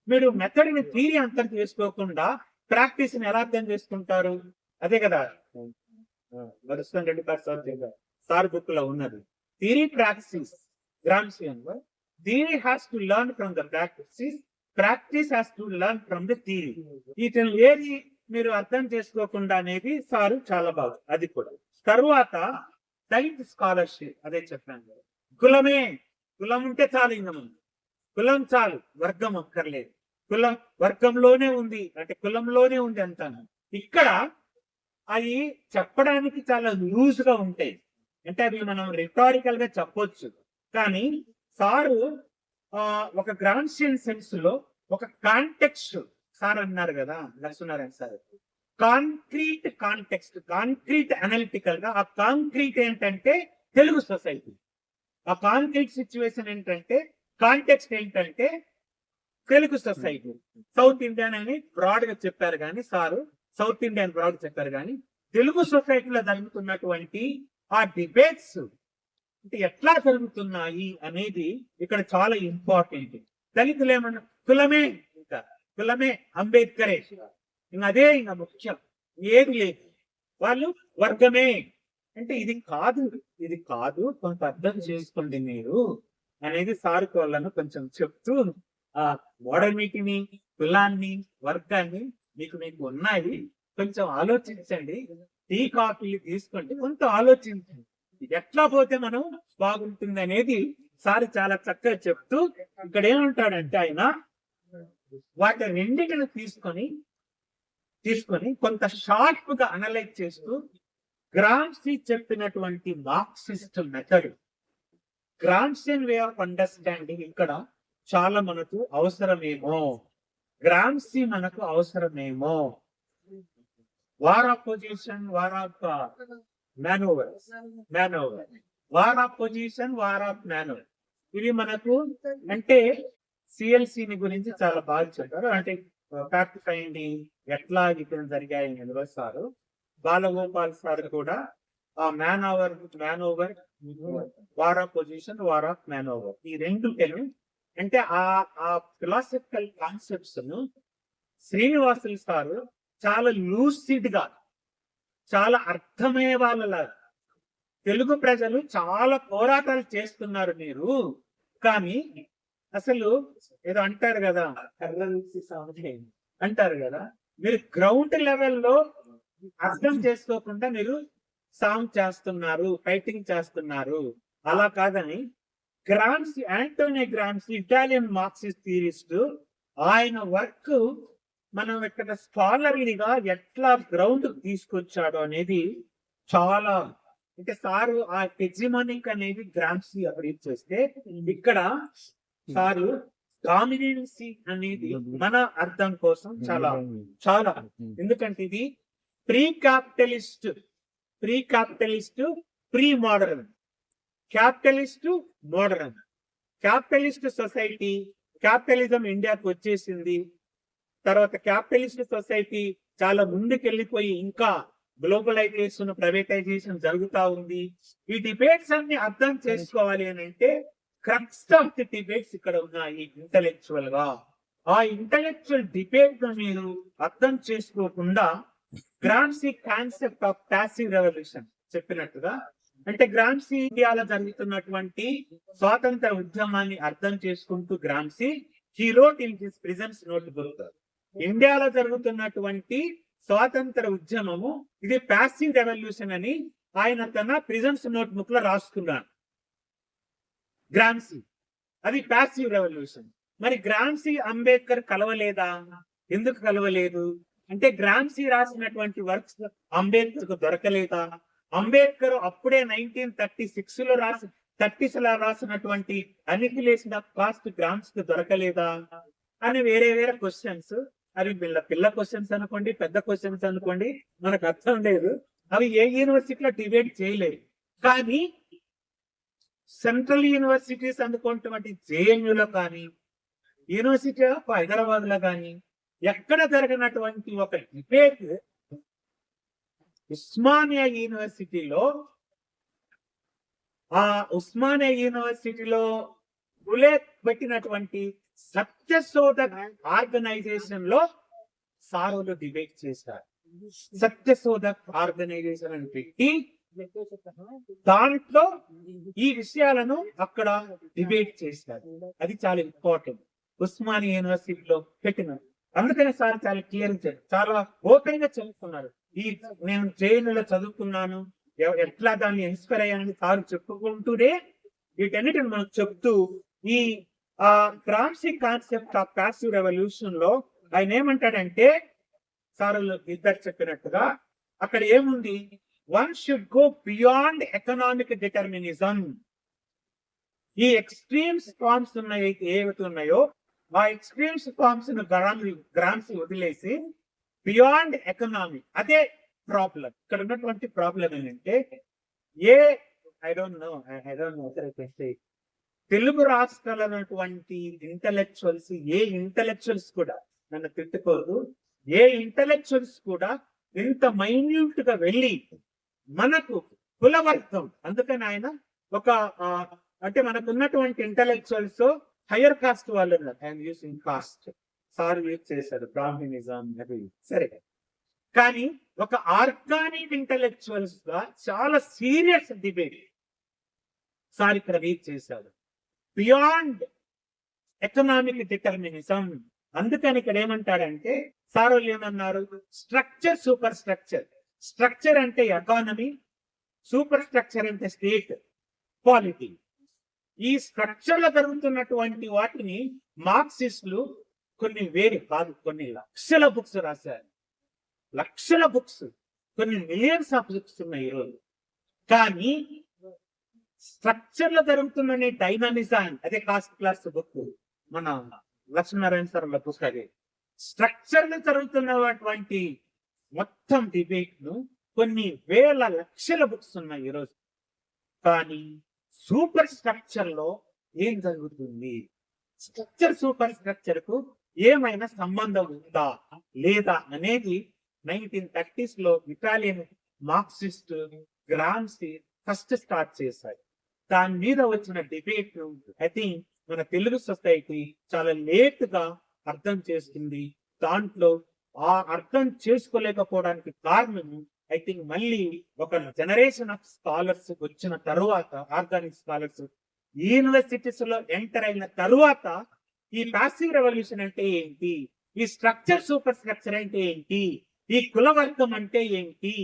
S1: మీరు మెథడ్ ని థియరీ అంతం చేసుకోకుండా ప్రాక్టీస్ ని ఎలా అర్థం చేసుకుంటారు? అదే కదా వరుసన్ రెడ్డి సార్ బుక్ లో ఉన్నది. Theory practice Gramscian theory has to learn from the practice has to learn from the theory. వీటిని ఏది మీరు అర్థం చేసుకోకుండా అనేది సారు చాలా బాగా. అది కూడా తరువాత సైన్స్ స్కాలర్షిప్, అదే చెప్పాను, కులం ఉంటే చాలు, ఇంకా కులం చాలు, వర్గం అక్కర్లేదు. కులం వర్గంలోనే ఉంది, అంటే కులంలోనే ఉంది అంటాను. ఇక్కడ అవి చెప్పడానికి చాలా లూజ్ గా ఉంటాయి, అంటే అవి మనం రిటారికల్ గా చెప్పొచ్చు. కానీ సారు ఒక గ్రామ్షియన్ సెన్స్ లో ఒక కాంటెక్స్ట్ సార్ అన్నారు కదా Lakshminarayana sir, concrete context, concrete analytical గా. ఆ కాంక్రీట్ ఏంటంటే తెలుగు సొసైటీ, ఆ కాంక్రీట్ సిచ్యువేషన్ ఏంటంటే, కాంటెక్స్ట్ ఏంటంటే తెలుగు సొసైటీ. సౌత్ ఇండియన్ అని బ్రాడ్ గా చెప్పారు కానీ సారు, సౌత్ ఇండియన్ బ్రాడ్ చెప్పారు కానీ తెలుగు సొసైటీలో జరుగుతున్నటువంటి ఆ డిబేట్స్ అంటే ఎట్లా జరుగుతున్నాయి అనేది ఇక్కడ చాలా ఇంపార్టెంట్. దళితులు ఏమన్నా కులమే, ఇంకా కులమే అంబేద్కరే, ఇంకా అదే ఇంకా ముఖ్యం, ఏది లేదు. వాళ్ళు వర్గమే అంటే ఇది కాదు కొంత అర్థం చేసుకోండి మీరు అనేది సార్కు వాళ్ళను కొంచెం చెప్తూ, ఆ మోడర్నిటీని, కులాన్ని, వర్గాన్ని మీకు ఉన్నాయి, కొంచెం ఆలోచించండి, టీ కాఫీలు తీసుకోండి, కొంత ఆలోచించండి, ఎట్లా పోతే మనం బాగుంటుంది అనేది సార్ చాలా చక్కగా చెప్తూ ఇక్కడ ఏమంటాడంటే ఆయన వాటి రెండింటిని తీసుకొని కొంత షార్ప్ గా అనలైజ్ చేస్తూ గ్రామ్సీ చెప్పినటువంటి Marxist method, Gramscian way of understanding ఇక్కడ చాలా మనకు అవసరమేమో, గ్రామ్సీ మనకు అవసరమేమో. War of position, war of manoeuvre, war of position, war of manoeuvre, ఇవి మనకు అంటే సిఎల్సిని గురించి చాలా బాగా చెప్పారు. అంటే ఫ్యాక్ట్ ఫైండింగ్ ఎట్లా ఇక్కడ జరిగాయి నిర్వహిస్తారు. బాలగోపాల్ సార్ కూడా ఆ man over, war of position, war of man over, ఈ రెండు అంటే ఆ ఫిలాసఫికల్ కాన్సెప్ట్స్ ను శ్రీనివాసులు సారు చాలా లూసిడ్ గా, చాలా అర్థమయ్యే వాళ్ళలాగా, తెలుగు ప్రజలు చాలా పోరాటాలు చేస్తున్నారు మీరు, కానీ అసలు ఏదో అంటారు కదా, అంటారు కదా, మీరు గ్రౌండ్ లెవెల్లో అర్థం చేసుకోకుండా మీరు సాంగ్ చేస్తున్నారు, ఫైటింగ్ చేస్తున్నారు, అలా కాదని Gramsci, Antonio Gramsci Italian Marxist theorist, ఆయన వర్క్ మనం ఇక్కడ స్కాలర్లీగా ఎట్లా గ్రౌండ్ తీసుకొచ్చాడు అనేది చాలా, అంటే సారు ఆ హెజిమోనిక్ అనేది గ్రామ్సీ అప్రీచ్ చేస్తే, ఇక్కడ సారు డామినెన్సీ అనేది మన అర్థం కోసం చాలా చాలా, ఎందుకంటే ఇది pre capitalist, pre modern, capitalist modern, capitalist society, capitalism ఇండియాకి వచ్చేసింది, తర్వాత క్యాపిటలిస్ట్ సొసైటీ చాలా ముందుకెళ్ళిపోయి ఇంకా గ్లోబలైజేషన్, ప్రైవేటైజేషన్ జరుగుతా ఉంది. ఈ డిబేట్స్ అన్ని అర్థం చేసుకోవాలి అని అంటే క్రక్స్ ఆఫ్ ది డిబేట్స్ ఇక్కడ ఉన్నాయి ఇంటలెక్చువల్ గా. ఆ ఇంటలెక్చువల్ డిబేట్ మీరు అర్థం చేసుకోకుండా Gramsci concept of passive revolution చెప్పినట్టుగా, అంటే గ్రామ్సీ ఇండియాలో జరుగుతున్నటువంటి స్వాతంత్ర ఉద్యమాన్ని అర్థం చేసుకుంటూ Gramsci he wrote in his prisons note book, ఇండియాలో జరుగుతున్నటువంటి స్వాతంత్ర ఉద్యమము ఇది ప్యాసివ్ రెవల్యూషన్ అని ఆయన తన ప్రిజన్స్ నోట్ బుక్ లో రాసుకున్నాడు గ్రామ్సీ, అది ప్యాసివ్ రెవల్యూషన్. మరి గ్రామ్సీ అంబేద్కర్ కలవలేదా? ఎందుకు కలవలేదు అంటే గ్రామ్సీ రాసినటువంటి వర్క్స్ అంబేద్కర్ కు దొరకలేదా? అంబేద్కర్ అప్పుడే 1936 లో 30s లో రాసినటువంటి అనిహిలేషన్ ఆఫ్ కాస్ట్ గ్రామ్సీకి దొరకలేదా అని వేరే క్వశ్చన్స్, అవి పిల్ల క్వశ్చన్స్ అనుకోండి, పెద్ద క్వశ్చన్స్ అనుకోండి, మనకు అర్థం లేదు, అవి ఏ యూనివర్సిటీలో డిబేట్ చేయలేదు. కానీ సెంట్రల్ యూనివర్సిటీస్ అనుకున్నటువంటి జేఎన్యూలో కానీ, యూనివర్సిటీ ఆఫ్ హైదరాబాద్ లో కానీ ఎక్కడ జరిగినటువంటి ఒక డిబేట్ ఉస్మానియా యూనివర్సిటీలో, ఆ ఉస్మానియా యూనివర్సిటీలో పులే పెట్టినటువంటి సత్యశోధక్ ఆర్గనైజేషన్ లో సారులు డిబేట్ చేశారు. సత్యశోధక్ ఆర్గనైజేషన్ అని పెట్టి దాంట్లో ఈ విషయాలను అక్కడ డిబేట్ చేశారు. అది చాలా ఇంపార్టెంట్ ఉస్మానియా యూనివర్సిటీలో పెట్టిన. అందుకని సార్ చాలా క్లియర్, చాలా ఓపెన్ గా చెప్తున్నారు. నేను జైలులో చదువుకున్నాను, ఎట్లా దాన్ని ఇన్స్పైర్ అయ్యానని సార్ చెప్పుకుంటూనే వీటన్నిటిని మనం చెప్తూ ఈ Gramsci concept of passive revolution లో ఆయన ఏమంటాడంటే, సార్ ఇద్దరు చెప్పినట్టుగా అక్కడ ఏముంది, one should go beyond economic determinism. ఈ ఎక్స్ట్రీమ్స్ ఫార్మ్స్ ఉన్నాయి ఏవైతే ఉన్నాయో ఆ ఎక్స్ట్రీమ్స్ ఫార్మ్స్ ను గ్రామ్సీ వదిలేసి బియాండ్ ఎకనామీ, అదే ప్రాబ్లం. ఇక్కడ ఉన్నటువంటి ప్రాబ్లం ఏంటంటే ఐ డోంట్ నో తెలుగు రాష్ట్రాలైనటువంటి ఇంటలెక్చువల్స్, ఏ ఇంటలెక్చువల్స్ కూడా నన్ను తిట్టుకోదు, ఏ ఇంటలెక్చువల్స్ కూడా ఇంత మైన్యూట్ గా వెళ్ళి మనకు కులవర్గం, అందుకని ఆయన ఒక అంటే మనకు ఉన్నటువంటి ఇంటలెక్చువల్స్ హయ్యర్ కాస్ట్ వాళ్ళు ఉన్నారు, I'm using cost, sir use చేశారు బ్రాహ్మణిజం అవి సరే. కానీ ఒక ఆర్గానిక్ ఇంటలెక్చువల్స్ గా చాలా సీరియస్ డిబేట్ సార్ ఇక్కడ రీచ్ చేశారు బియాండ్ ఎకనామిక్ డిటర్మినిజం. అందుకని ఇక్కడ ఏమంటాడంటే సార్ వాళ్ళు ఏమన్నారు, స్ట్రక్చర్ సూపర్ స్ట్రక్చర్. స్ట్రక్చర్ అంటే ఎకానమీ, సూపర్ స్ట్రక్చర్ అంటే స్టేట్ పాలిటీ. ఈ స్ట్రక్చర్ లో జరుగుతున్నటువంటి వాటిని మార్క్సిస్టులు కొన్ని వేరే కాదు, కొన్ని లక్షల బుక్స్ రాశారు, లక్షల బుక్స్, కొన్ని మిలియన్స్ ఆఫ్ బుక్స్ ఉన్నాయి ఈరోజు. కానీ స్ట్రక్చర్ లో జరుగుతున్న డైనామిజం అదే కాస్ట్ క్లాస్ బుక్ మన లక్ష్మీనారాయణ సార్ పుస్తకం. స్ట్రక్చర్ లో జరుగుతున్నటువంటి మొత్తం డిబేట్ ను కొన్ని వేల లక్షల బుక్స్ ఉన్నాయి ఈరోజు. కానీ సూపర్ స్ట్రక్చర్ లో ఏం జరుగుతుంది, స్ట్రక్చర్ సూపర్ స్ట్రక్చర్ కు ఏమైనా సంబంధం ఉందా లేదా అనేది 1930s లో Italian Marxist Gramsci first start చేశారు. దాని మీద వచ్చిన డిబేట్ ఐ థింక్ మన తెలుగు సొసైటీ చాలా లేట్ గా అర్థం చేసుకుంది. దాంట్లో ఆ అర్థం చేసుకోలేకపోవడానికి కారణం ఐ థింక్ మళ్ళీ ఒక జనరేషన్ ఆఫ్ స్కాలర్స్ వచ్చిన తరువాత, ఆర్గానిక్ స్కాలర్స్ యూనివర్సిటీస్ లో ఎంటర్ అయిన తరువాత ఈ ప్యాసివ్ రెవల్యూషన్ అంటే ఏంటి, ఈ స్ట్రక్చర్ సూపర్ స్ట్రక్చర్ అంటే ఏంటి, ఈ కులవర్గం అంటే ఏంటి,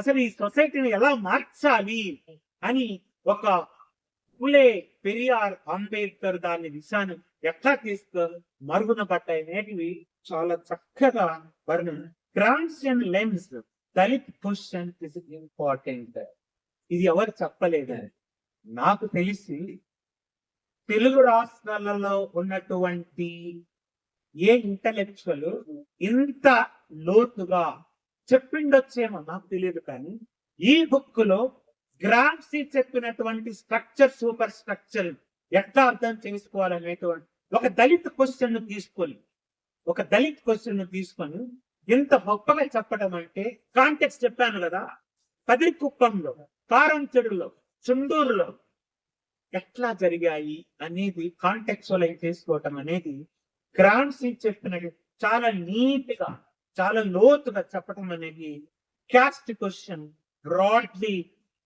S1: అసలు ఈ సొసైటీని ఎలా మార్చాలి అని ఒక పులే, పెరియార్, అంబేద్కర్ దాని విషయాన్ని ఎట్లా తీసుకో మరుగున పడ్డాయి అనేటివి చాలా చక్కగా వర్ణన. Gramscian lens Dalit question is important. ఇది ఎవరు చెప్పలేదు. నాకు తెలిసి తెలుగు రాష్ట్రాలలో ఉన్నటువంటి ఏ ఇంటలెక్చువల్ ఇంత లోతుగా చెప్పిండొచ్చేమో నాకు తెలియదు. కానీ ఈ బుక్ లో గ్రామ్సీ చెప్పినటువంటి స్ట్రక్చర్ సూపర్ స్ట్రక్చర్ ఎట్లా అర్థం చేసుకోవాలనేటువంటి ఒక దళిత్ క్వశ్చన్ ను తీసుకొని, ఒక దళిత్ క్వశ్చన్ ను తీసుకొని ఇంత గొప్పగా చెప్పడం అంటే, కాంటెక్స్ట్ చెప్పాను కదా, పదిరికుప్పంలో, కారంచెడులో, చుండూరులో ఎట్లా జరిగాయి అనేది కాంటెక్చువలైజ్ చేసుకోవటం అనేది గ్రామ్సీ చెప్పినది చాలా నీట్ గా, చాలా లోతుగా చెప్పటం అనేది క్యాస్ట్ క్వశ్చన్ బ్రాడ్లీ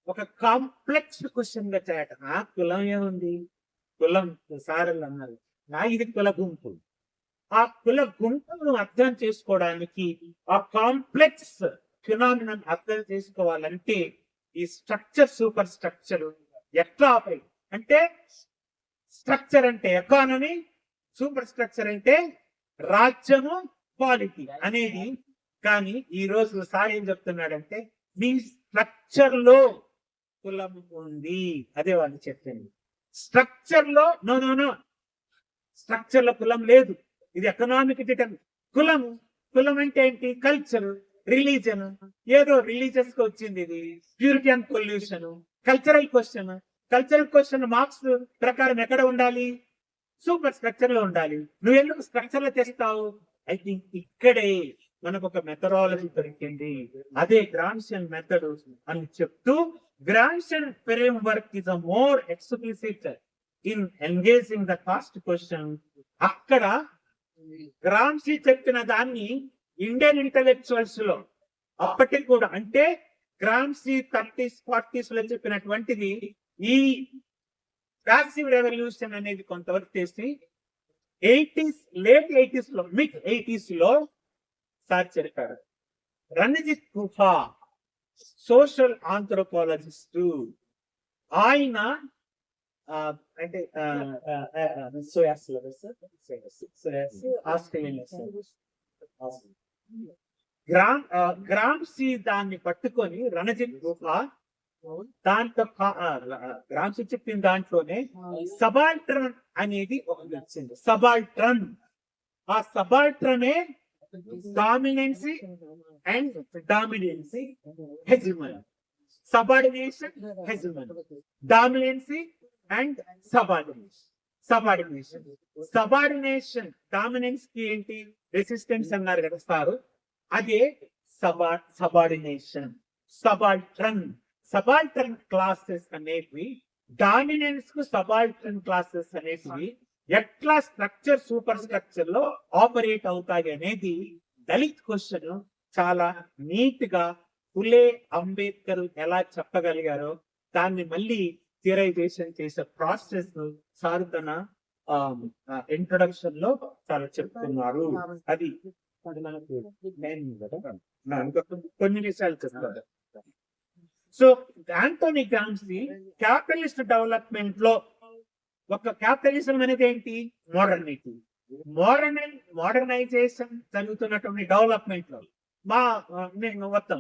S1: ఒక కాంప్లెక్స్ క్వశ్చన్ గా చేయటం. ఆ కులం ఏముంది, కులం సారలు అన్నారు, ఇది కుల గుంపు. ఆ కుల గుంపును అర్థం చేసుకోవడానికి, ఆ కాంప్లెక్స్ ఫినామినన్ అర్థం చేసుకోవాలంటే ఈ స్ట్రక్చర్ సూపర్ స్ట్రక్చర్ ఎట్లా అంటే, స్ట్రక్చర్ అంటే ఎకానమీ, సూపర్ స్ట్రక్చర్ అంటే రాజ్యము, పాలిటీ అనేది. కానీ ఈ రోజు సార్ ఏం చెప్తున్నాడంటే, మీ స్ట్రక్చర్ లో కులం ఉంది, అదే వాళ్ళు చెప్పింది. స్ట్రక్చర్ లో నో స్ట్రక్చర్ లో కులం లేదు, ఇది ఎకనామిక్ డిటర్మిన్. కులం అంటే ఏంటి, కల్చర్, రిలీజన్, ఏదో రిలీజియస్ కి వచ్చింది ఇది. Puritan pollution, cultural question marks ప్రకారం ఎక్కడ ఉండాలి, సూపర్ స్ట్రక్చర్ లో ఉండాలి. నువ్వు ఎందుకు స్ట్రక్చర్ లో తెస్తావు? ఐ థింక్ ఇక్కడే మనకు ఒక మెథడాలజీ దొరికింది, అదే గ్రామ్సియన్ మెథడ్ అని చెప్తూ, Gramscian framework is a more explicit in engaging the caste question. అక్కడ గ్రామ్సీ చెప్పిన దాన్ని ఇండియన్ ఇంటలెక్చువల్స్ లో అప్పటికి కూడా, అంటే గ్రామ్సీ 30s 40s లో చెప్పినటువంటిది ఈ ప్యాసివ్ రెవల్యూషన్ అనేది కొంతవరకు చేసి లేట్ 80s లో, మిడ్ 80s లో సార్ చెప్పారు. రణజిత్ గుఫా సోషల్ ఆంథ్రోపాలజిస్ట్, ఆయన అంటే గ్రామ్సీ దాన్ని పట్టుకొని రణజిత్ గుఫా దాంట్లో గ్రామ్సీ చెప్పిన దాంట్లోనే సబాల్ట్రన్ అనేది ఒకటి వచ్చింది. సబాల్ట్రన్, ఆ సబాల్ట్రనే dominancy and dominancy, hegemony, subordination, hegemony, dominancy and subordination. Dominance కి ఏంటి, రెసిస్టెన్స్ అన్నారు కదా సార్, అదే సబార్డినేషన్. సబాల్ట్రన్ క్లాసెస్ అనేవి డామినెన్స్ కు, సబాల్ట్రన్ క్లాసెస్ అనేవి ఎట్లా స్ట్రక్చర్ సూపర్ స్ట్రక్చర్ లో ఆపరేట్ అవుతాయి అనేది దళిత్ క్వశ్చన్ చాలా నీట్ గా ఫులే అంబేద్కర్ ఎలా చెప్పగలిగారో దాన్ని మళ్ళీ థియరైజేషన్ చేసే ప్రాసెస్ సార్ తన ఇంట్రొడక్షన్ లో చాలా చెప్తున్నారు. అది కొన్ని విషయాలు చెప్తారు. సో ఆంటోనీ గ్రామ్స్కీ క్యాపిటలిస్ట్ డెవలప్మెంట్ లో ఒక క్యాపిటలిజం అనేది ఏంటి? మోడర్నిటీ. మోడర్నైజేషన్ జరుగుతున్నటువంటి డెవలప్మెంట్ లో మొత్తం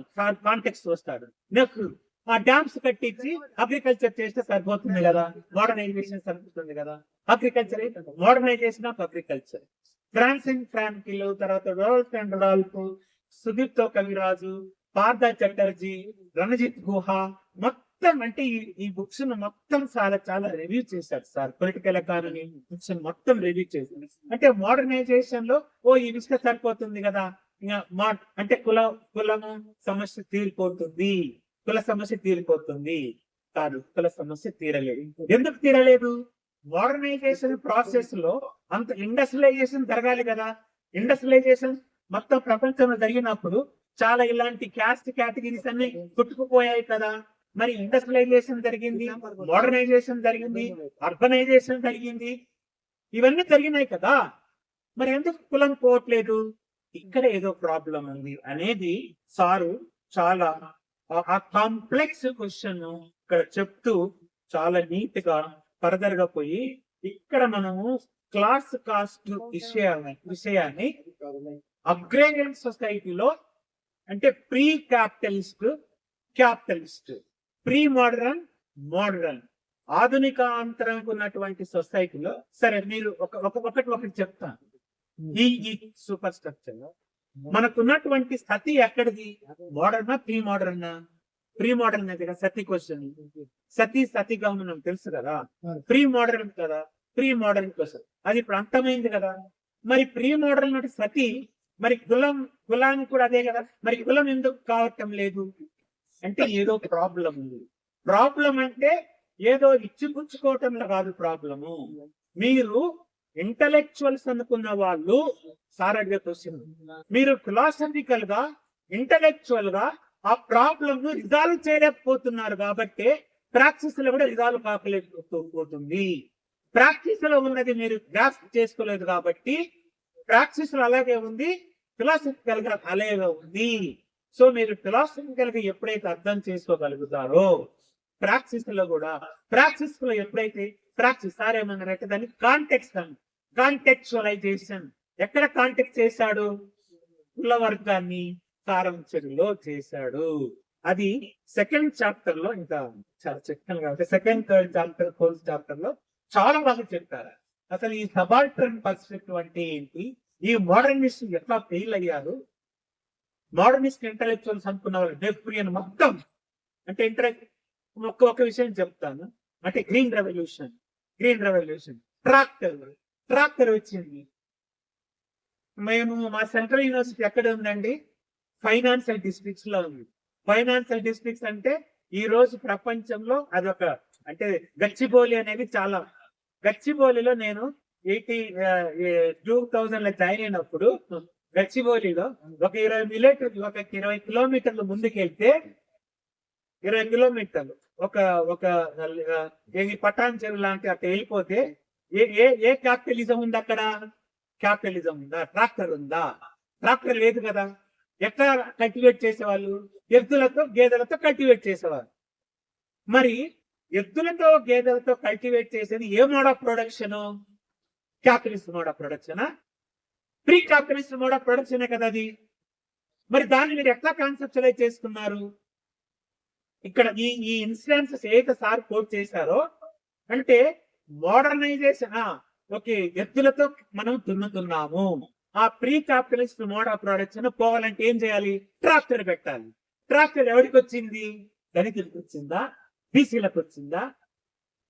S1: కాంటెక్స్ట్ వస్తాడు. నెక్స్ట్ ఆ డ్యామ్స్ కట్టించి అగ్రికల్చర్ చేస్తే సరిపోతుంది కదా, మోడర్నైజేషన్ సరిపోతుంది కదా. Agriculture modernization of agriculture. Francine Frankel, తర్వాత Rolf and Ralph, Sudipta Kaviraj, Partha Chatterjee, Ranajit Guha, మొత్తం అంటే ఈ బుక్స్ మొత్తం చాలా రివ్యూ చేశారు సార్. పొలిటికల్ ఎకానమీ బుక్స్ మొత్తం రివ్యూ చేశారు. అంటే మోడర్నైజేషన్ లో ఈ విషయం సరిపోతుంది కదా, ఇంకా అంటే కులము సమస్య తీరిపోతుంది, కుల సమస్య తీరిపోతుంది కాదు, కుల సమస్య తీరలేదు. ఎందుకు తీరలేదు? మోడర్నైజేషన్ ప్రాసెస్ లో అంత ఇండస్ట్రియలైజేషన్ జరగాలి కదా. ఇండస్ట్రియలైజేషన్ మొత్తం ప్రపంచంలో జరిగినప్పుడు చాలా ఇలాంటి క్యాస్ట్ కేటగిరీస్ అన్ని కొట్టుకుపోయాయి కదా. మరి ఇండస్ట్రియలైజేషన్ జరిగింది, మోడర్నైజేషన్ జరిగింది, అర్బనైజేషన్ జరిగింది, ఇవన్నీ జరిగినాయి కదా. మరి ఎందుకు కులం పోవట్లేదు? ఇక్కడ ఏదో ప్రాబ్లం ఉంది అనేది సారు చాలా ఆ కాంప్లెక్స్ క్వశ్చన్ ఇక్కడ చెప్తూ చాలా నీట్ గా ఫర్దర్ గా పోయి ఇక్కడ మనము క్లాస్ కాస్ట్ విషయాన్ని అగ్రేరియన్ సొసైటీలో అంటే pre capitalist, capitalist, pre modern, modern, ఆధునికాంతరం ఉన్నటువంటి సొసైటీలో సరే మీరు ఒకటి చెప్తాను. ఈ సూపర్ స్ట్రక్చర్ లో మనకున్నటువంటి సతి ఎక్కడిది? Moderna pre Moderna? Pre modern అయితే కదా సతి క్వశ్చన్. సతిగా మనం తెలుసు కదా, ప్రీ మోడర్న్ కదా, ప్రీ మోడర్న్ క్వశ్చన్ అది ఇప్పుడు అంతమైంది కదా. మరి ప్రీ మోడర్న్ అంటే సతి, మరి కులానికి కూడా అదే కదా. మరి కులం ఎందుకు కావటం లేదు అంటే ఏదో ప్రాబ్లం ఉంది. ప్రాబ్లం అంటే ఏదో ఇచ్చిపుచ్చుకోవటంలో కాదు ప్రాబ్లము. మీరు ఇంటలెక్చువల్స్ అనుకున్న వాళ్ళు సార్ అడిగే క్వశ్చన్, మీరు ఫిలాసఫికల్ గా ఇంటలెక్చువల్ గా ఆ ప్రాబ్లమ్ ను రిజాల్వ్ చేయలేకపోతున్నారు కాబట్టి ప్రాక్టీస్ లో కూడా రిజాల్వ్ కాకలేకపోతుంది. ప్రాక్టీస్ లో ఉన్నది మీరు గ్రాస్ప్ చేసుకోలేదు కాబట్టి ప్రాక్టీస్ లో అలాగే ఉంది, ఫిలాసఫికల్ గా అలాగే ఉంది. సో మీరు ఫిలాసఫికల్ గా ఎప్పుడైతే అర్థం చేసుకోగలుగుతారో ప్రాక్టీస్ లో కూడా, ప్రాక్టీస్ లో ఎప్పుడైతే ప్రాక్టీస్ సార్ ఏమన్నారంటే దాన్ని కాంటెక్చువలైజేషన్. ఎక్కడ కాంటెక్ట్ చేశాడు? కుల వర్గాన్ని సారాంశంలో చేశాడు. అది సెకండ్ చాప్టర్ లో ఇంకా చాలా చెప్తాను కాబట్టి second, third chapter, fourth chapter లో చాలా బాగా చెప్తారు. అసలు ఈ సబాల్టర్న్ పర్స్పెక్టివ్ అంటే ఏంటి, ఈ మోడర్నిస్ట్ ఎట్లా ఫెయిల్ అయ్యారు, మోడర్నిస్ట్ ఇంటలెక్చువల్స్ అనుకున్న వాళ్ళు డెఫ్రియన్ మొత్తం అంటే ఒక విషయం చెప్తాను. అంటే గ్రీన్ రెవల్యూషన్ ట్రాక్టర్ వచ్చింది. మేము మా సెంట్రల్ యూనివర్సిటీ ఎక్కడ ఉందండి? ఫైనాన్షియల్ డిస్ట్రిక్ట్స్ లో ఉంది. ఫైనాన్షియల్ డిస్ట్రిక్ట్స్ అంటే ఈ రోజు ప్రపంచంలో అదొక అంటే గచ్చిబౌలి అనేది చాలా, గచ్చిబౌలిలో నేను 2000 లో జాయిన్ అయినప్పుడు గచ్చిబౌలిలో ఒక 20 కిలోమీటర్లు ముందుకెళ్తే 20 కిలోమీటర్లు ఒక పటాన్ చెరువు లాంటి అక్కడ వెళ్ళిపోతే ఏ క్యాపిటలిజం ఉంది అక్కడ? క్యాపిటలిజం ఉందా? ట్రాక్టర్ ఉందా? ట్రాక్టర్ లేదు కదా. ఎట్లా కల్టివేట్ చేసేవాళ్ళు? ఎద్దులతో గేదెలతో కల్టివేట్ చేసేవారు. మరి ఎద్దులతో గేదెలతో కల్టివేట్ చేసేది ఏ mode of production? Capitalist mode of ప్రొడక్షనా? ప్రీ క్యాపిటలిస్ట్ మోడ్ ఆఫ్ ప్రొడక్షనే కదా అది. మరి దాన్ని మీరు ఎట్లా కాన్సెప్చువలైజ్ చేసుకున్నారు? ఇక్కడ ఈ ఇన్సిడెన్సెస్ ఏదైతే సార్ కోట్ చేశారో అంటే మోడర్నైజేషన్, ఓకే ఎద్దులతో మనం దున్నుతున్నాము, ఆ pre capitalist mode of production పోవాలంటే ఏం చేయాలి? ట్రాక్టర్ పెట్టాలి. ట్రాక్టర్ ఎవరికి వచ్చింది? దళితులకు వచ్చిందా? బీసీలకు వచ్చిందా?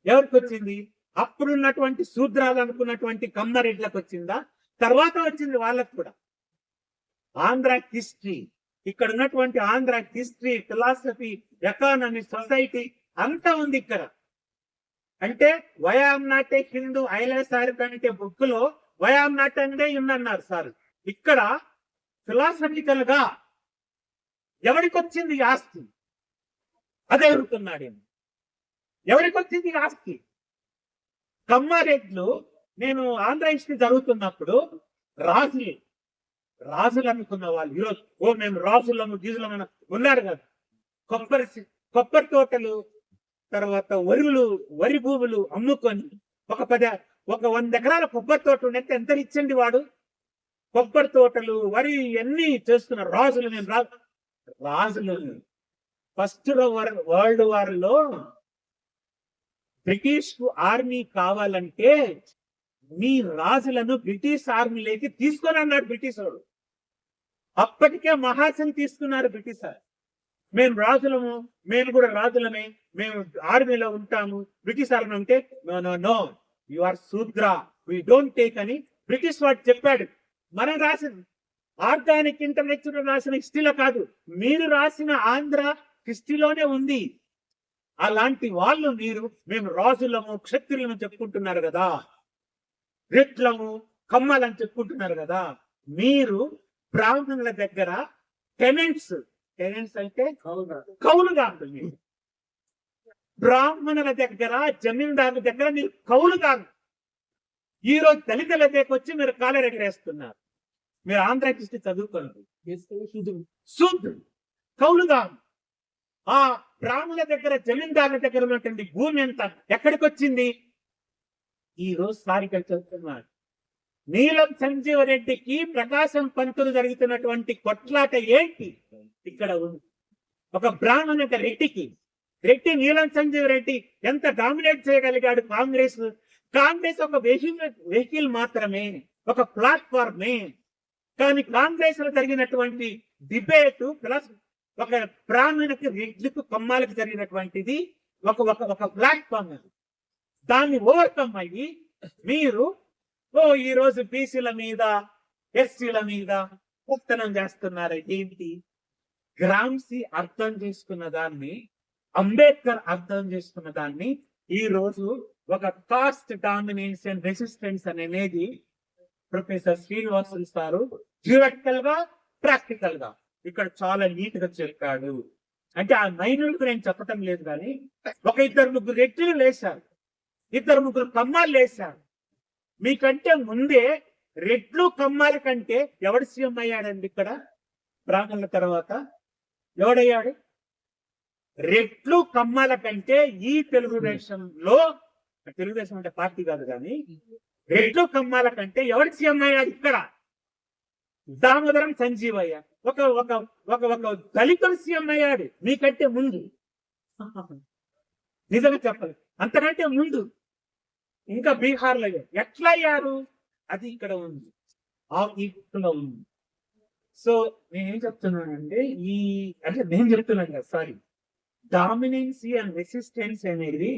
S1: ఎవరికి వచ్చింది? అప్పుడున్నటువంటి శూద్రాలు అనుకున్నటువంటి కమ్మరెడ్లకు వచ్చిందా? తర్వాత వచ్చింది వాళ్ళకు కూడా. ఆంధ్ర హిస్టరీ, ఇక్కడ ఉన్నటువంటి Andhra history, philosophy, economy, society అంతా ఉంది ఇక్కడ. అంటే why am not a Hindu Ilaiah sir కంటే బుక్ లో వై ఆమ్ నాట్ అంటే ఉందన్నారు సార్. ఇక్కడ ఫిలాసఫికల్ గా ఎవరికి వచ్చింది ఈ ఆస్తి అదే అడుగుతున్నాడు. ఎవరికి వచ్చింది ఈ ఆస్తి? కమ్మారెడ్లు నేను ఆంధ్ర హిస్టరీ జరుగుతున్నప్పుడు రాజులు అనుకున్న వాళ్ళు ఈరోజు మేము రాజులము గీజులమైన ఉన్నారు కదా. కొబ్బరి తోటలు, తర్వాత వరి భూములు అమ్ముకొని ఒక 100 ఎకరాల కొబ్బరి తోట ఉంటే ఎంత ఇచ్చండి వాడు. కొబ్బరి తోటలు, వరి అన్ని చేస్తున్నారు రాజులు. మేము రాజులు ఫస్ట్ వరల్డ్ వార్ లో బ్రిటిష్ ఆర్మీ కావాలంటే మీ రాజులను బ్రిటిష్ ఆర్మీలోకి తీసుకొని అన్నాడు బ్రిటిష్ వాడు. అప్పటికే మహాసన్ తీసుకున్నారు బ్రిటిష్ వారు. మేము రాజులము, మేము కూడా రాజులమే, మేము ఆర్మీలో ఉంటాము. బ్రిటిష్ ఆర్మీ ఉంటే నో యు ఆర్ శూద్ర, వి డోంట్ టేక్ అని బ్రిటిష్ వాడు చెప్పాడు. మనం రాసిన ఆర్గానిక్ ఇంటర్నెక్చురల్ రాసిన హిస్టరీలో కాదు, మీరు రాసిన ఆంధ్ర హిస్టరీలోనే ఉంది. అలాంటి వాళ్ళు మేము రాజులము క్షత్రియులను చెప్పుకుంటున్నారు కదా, రెడ్లము కమ్మలని చెప్పుకుంటున్నారు కదా. మీరు బ్రాహ్మణుల దగ్గర టెనెంట్స్ అంటే కౌలుగా ఉంటుంది. బ్రాహ్మణుల దగ్గర జమీందారుల దగ్గర మీరు కౌలుగా. ఈ రోజు దళితుల దగ్గరకు వచ్చి మీరు కాలర్ ఎగరేస్తున్నారు. మీరు ఆంధ్ర హిస్టరీ చదువుకోండి. శూద్రుడు కౌలుగా. ఆ బ్రాహ్మణుల దగ్గర జమీందారుల దగ్గర ఉన్నటువంటి భూమి ఎంత ఎక్కడికి వచ్చింది? ఈ రోజు సారికలు చెప్తున్నాడు. నీలం సంజీవ రెడ్డికి ప్రకాశం పంతులు జరుగుతున్నటువంటి కొట్లాట ఏంటి ఇక్కడ ఉంది. ఒక బ్రాహ్మణ రెడ్డి నీలం సంజీవ రెడ్డి ఎంత డామినేట్ చేయగలిగాడు. కాంగ్రెస్ ఒక వెహికల్ మాత్రమే, ఒక ప్లాట్ఫార్మే. కానీ కాంగ్రెస్ లో జరిగినటువంటి డిబేట్ ప్లస్ ఒక బ్రాహ్మణునికి రెడ్లకు కమ్మాలకు జరిగినటువంటిది ఒక ప్లాట్ఫామ్. దాన్ని ఓవర్కమ్ అయ్యి మీరు ఈ రోజు బీసీల మీద ఎస్సీల మీద పుస్తనం చేస్తున్నారు. ఏంటి? గ్రామ్సీ అర్థం చేసుకున్న దాన్ని, అంబేద్కర్ అర్థం చేసుకున్న దాన్ని ఈ రోజు ఒక కాస్ట్ డామినేషన్ రెసిస్టెన్స్ అనేది ప్రొఫెసర్ శ్రీనివాసులు సారు థియరిటికల్ గా ప్రాక్టికల్ గా ఇక్కడ చాలా నీట్ గా చెప్పాడు. అంటే ఆ మైనూరుకు నేను చెప్పటం లేదు, కానీ ఒక 2-3 రెడ్లు లేశారు, 2-3 కమ్మాలు లేశారు. మీకంటే ముందే రెడ్లు కమ్మాల కంటే ఎవడు సీఎం అయ్యాడండి ఇక్కడ? బ్రాహ్మణుల తర్వాత ఎవడయ్యాడు? రెడ్లు కమ్మాల కంటే ఈ తెలుగుదేశంలో, తెలుగుదేశం అంటే పార్టీ కాదు కానీ రెడ్లు కమ్మాల కంటే ఎవడు సీఎం అయ్యాడు ఇక్కడ? దామోదరం సంజీవయ్య ఒక దళితుడు సీఎం అయ్యాడు మీకంటే ముందు. నిజంగా చెప్పాలి, అంతకంటే ముందు ఇంకా బీహార్ లో ఎట్లా అయ్యారు అది ఇక్కడ ఉంది, ఈ బుక్ లో ఉంది. సో నేనేం చెప్తున్నానంటే నేను చెప్తున్నాను కదా, సారీ, డామినెన్సీ అండ్ రెసిస్టెన్స్ అనేది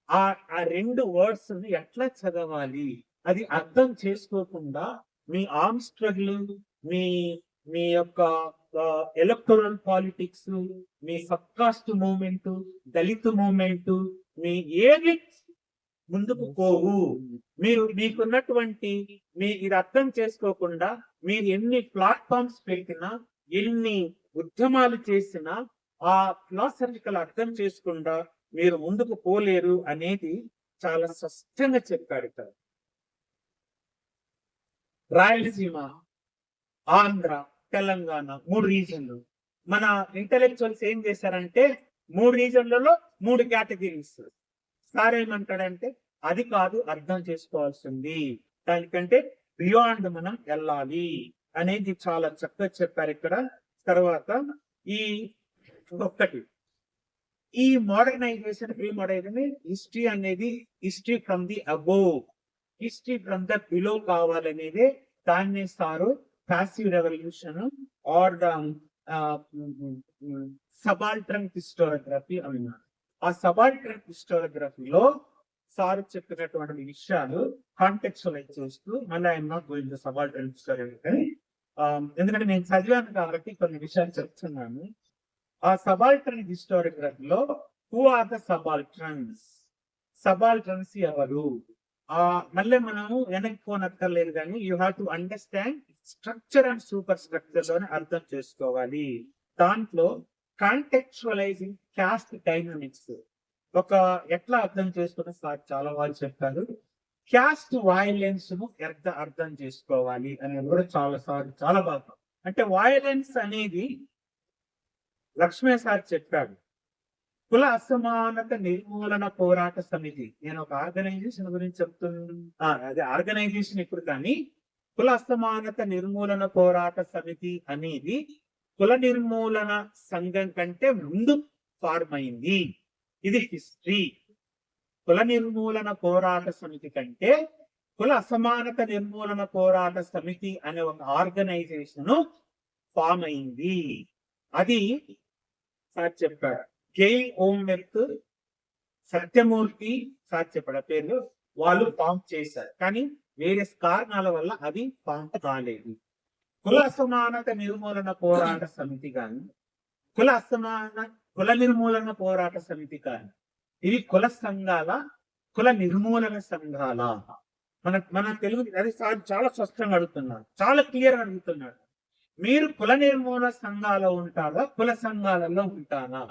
S1: ఆ 2 వర్డ్స్ ఎట్లా చదవాలి అది అర్థం చేసుకోకుండా మీ ఆర్మ్ స్ట్రగుల్, మీ యొక్క ఎలక్టోరల్ పాలిటిక్స్, మీ సబ్కాస్ట్ మూవ్మెంట్, దళిత మూవ్మెంట్, మీ ఏది ముందుకు పోవు. మీకున్నటువంటి ఇది అర్థం చేసుకోకుండా మీరు ఎన్ని ప్లాట్ఫామ్స్ పెట్టినా, ఎన్ని ఉద్యమాలు చేసినా ఆ ఫిలాసఫికల్ అర్థం చేసుకుండా మీరు ముందుకు పోలేరు అనేది చాలా స్పష్టంగా చెప్పాడు ఇక్కడ. రాయలసీమ, ఆంధ్ర, తెలంగాణ 3 రీజన్లు. మన ఇంటెలెక్చువల్స్ ఏం చేశారంటే 3 రీజన్లలో 3 కేటగిరీస్. సార్ ఏమంటాడంటే అది కాదు అర్థం చేసుకోవాల్సింది, దానికంటే బియాండ్ మనం వెళ్ళాలి అనేది చాలా చక్కగా చెప్పారు ఇక్కడ. తర్వాత ఈ మోడర్నైజేషన్, ప్రీ మోడర్నైజేషన్ హిస్టరీ అనేది history from the above, history from the below కావాలనేది దాన్ని sir passive revolution or the subaltern historiography అన్నారు. ఆ సబాల్టర్న్ హిస్టోరియోగ్రఫీలో సార్ చెప్పినటువంటి విషయాలు కాంటెక్చువలైజ్ చేస్తూ, మళ్ళీ I'm not going to subaltern historiography ఎందుకంటే నేను చదివాను కాబట్టి కొన్ని విషయాలు చెప్తున్నాను. ఆ సబాల్టర్న్ హిస్టోరియోగ్రఫీలో who are the subalterns? Subalterns ఎవరు? మళ్ళీ మనము వెనక్కి పోనక్కర్లేదు కానీ you have to understand structure and super structure లోనే అర్థం చేసుకోవాలి. దాంట్లో కాంటెక్చువలైజింగ్ క్యాస్ట్ డైనమిక్స్ ఎట్లా అర్థం చేసుకున్న సార్ చాలా బాగా చెప్పారు. క్యాస్ట్ వయలెన్స్ ను అర్థం చేసుకోవాలి అనేది కూడా చాలా బాగా. అంటే వయలెన్స్ అనేది లక్ష్మీ సార్ చెప్పాడు. కుల అసమానత నిర్మూలన పోరాట సమితి, నేను ఒక ఆర్గనైజేషన్ గురించి చెప్తున్నా, అదే ఆర్గనైజేషన్ ఇప్పుడు కానీ కుల అసమానత నిర్మూలన పోరాట సమితి అనేది కుల నిర్మూలన సంఘం కంటే ముందు ఫార్మ్ అయింది. ఇది హిస్టరీ. కుల నిర్మూలన పోరాట సమితి కంటే కుల అసమానత నిర్మూలన పోరాట సమితి అనే ఒక ఆర్గనైజేషన్ ఫామ్ అయింది. అది సార్ చెప్పాడు. గెయిల్ ఓమ్మెత్, సత్యమూర్తి సార్ చెప్పాడు ఆ పేర్లు, వాళ్ళు ఫామ్ చేశారు. కానీ వేరే కారణాల వల్ల అది ఫామ్ కాలేదు. కుల అసమానత నిర్మూలన పోరాట సమితి కానీ కుల నిర్మూలన పోరాట సమితి కానీ ఇవి కుల సంఘాల, కుల నిర్మూలన సంఘాల? మన తెలుగు అది చాలా స్పష్టంగా అడుగుతున్నాడు, చాలా క్లియర్ గా అడుగుతున్నాడు. మీరు కుల నిర్మూలన సంఘాలలో ఉంటారా, కుల సంఘాలలో ఉంటారా?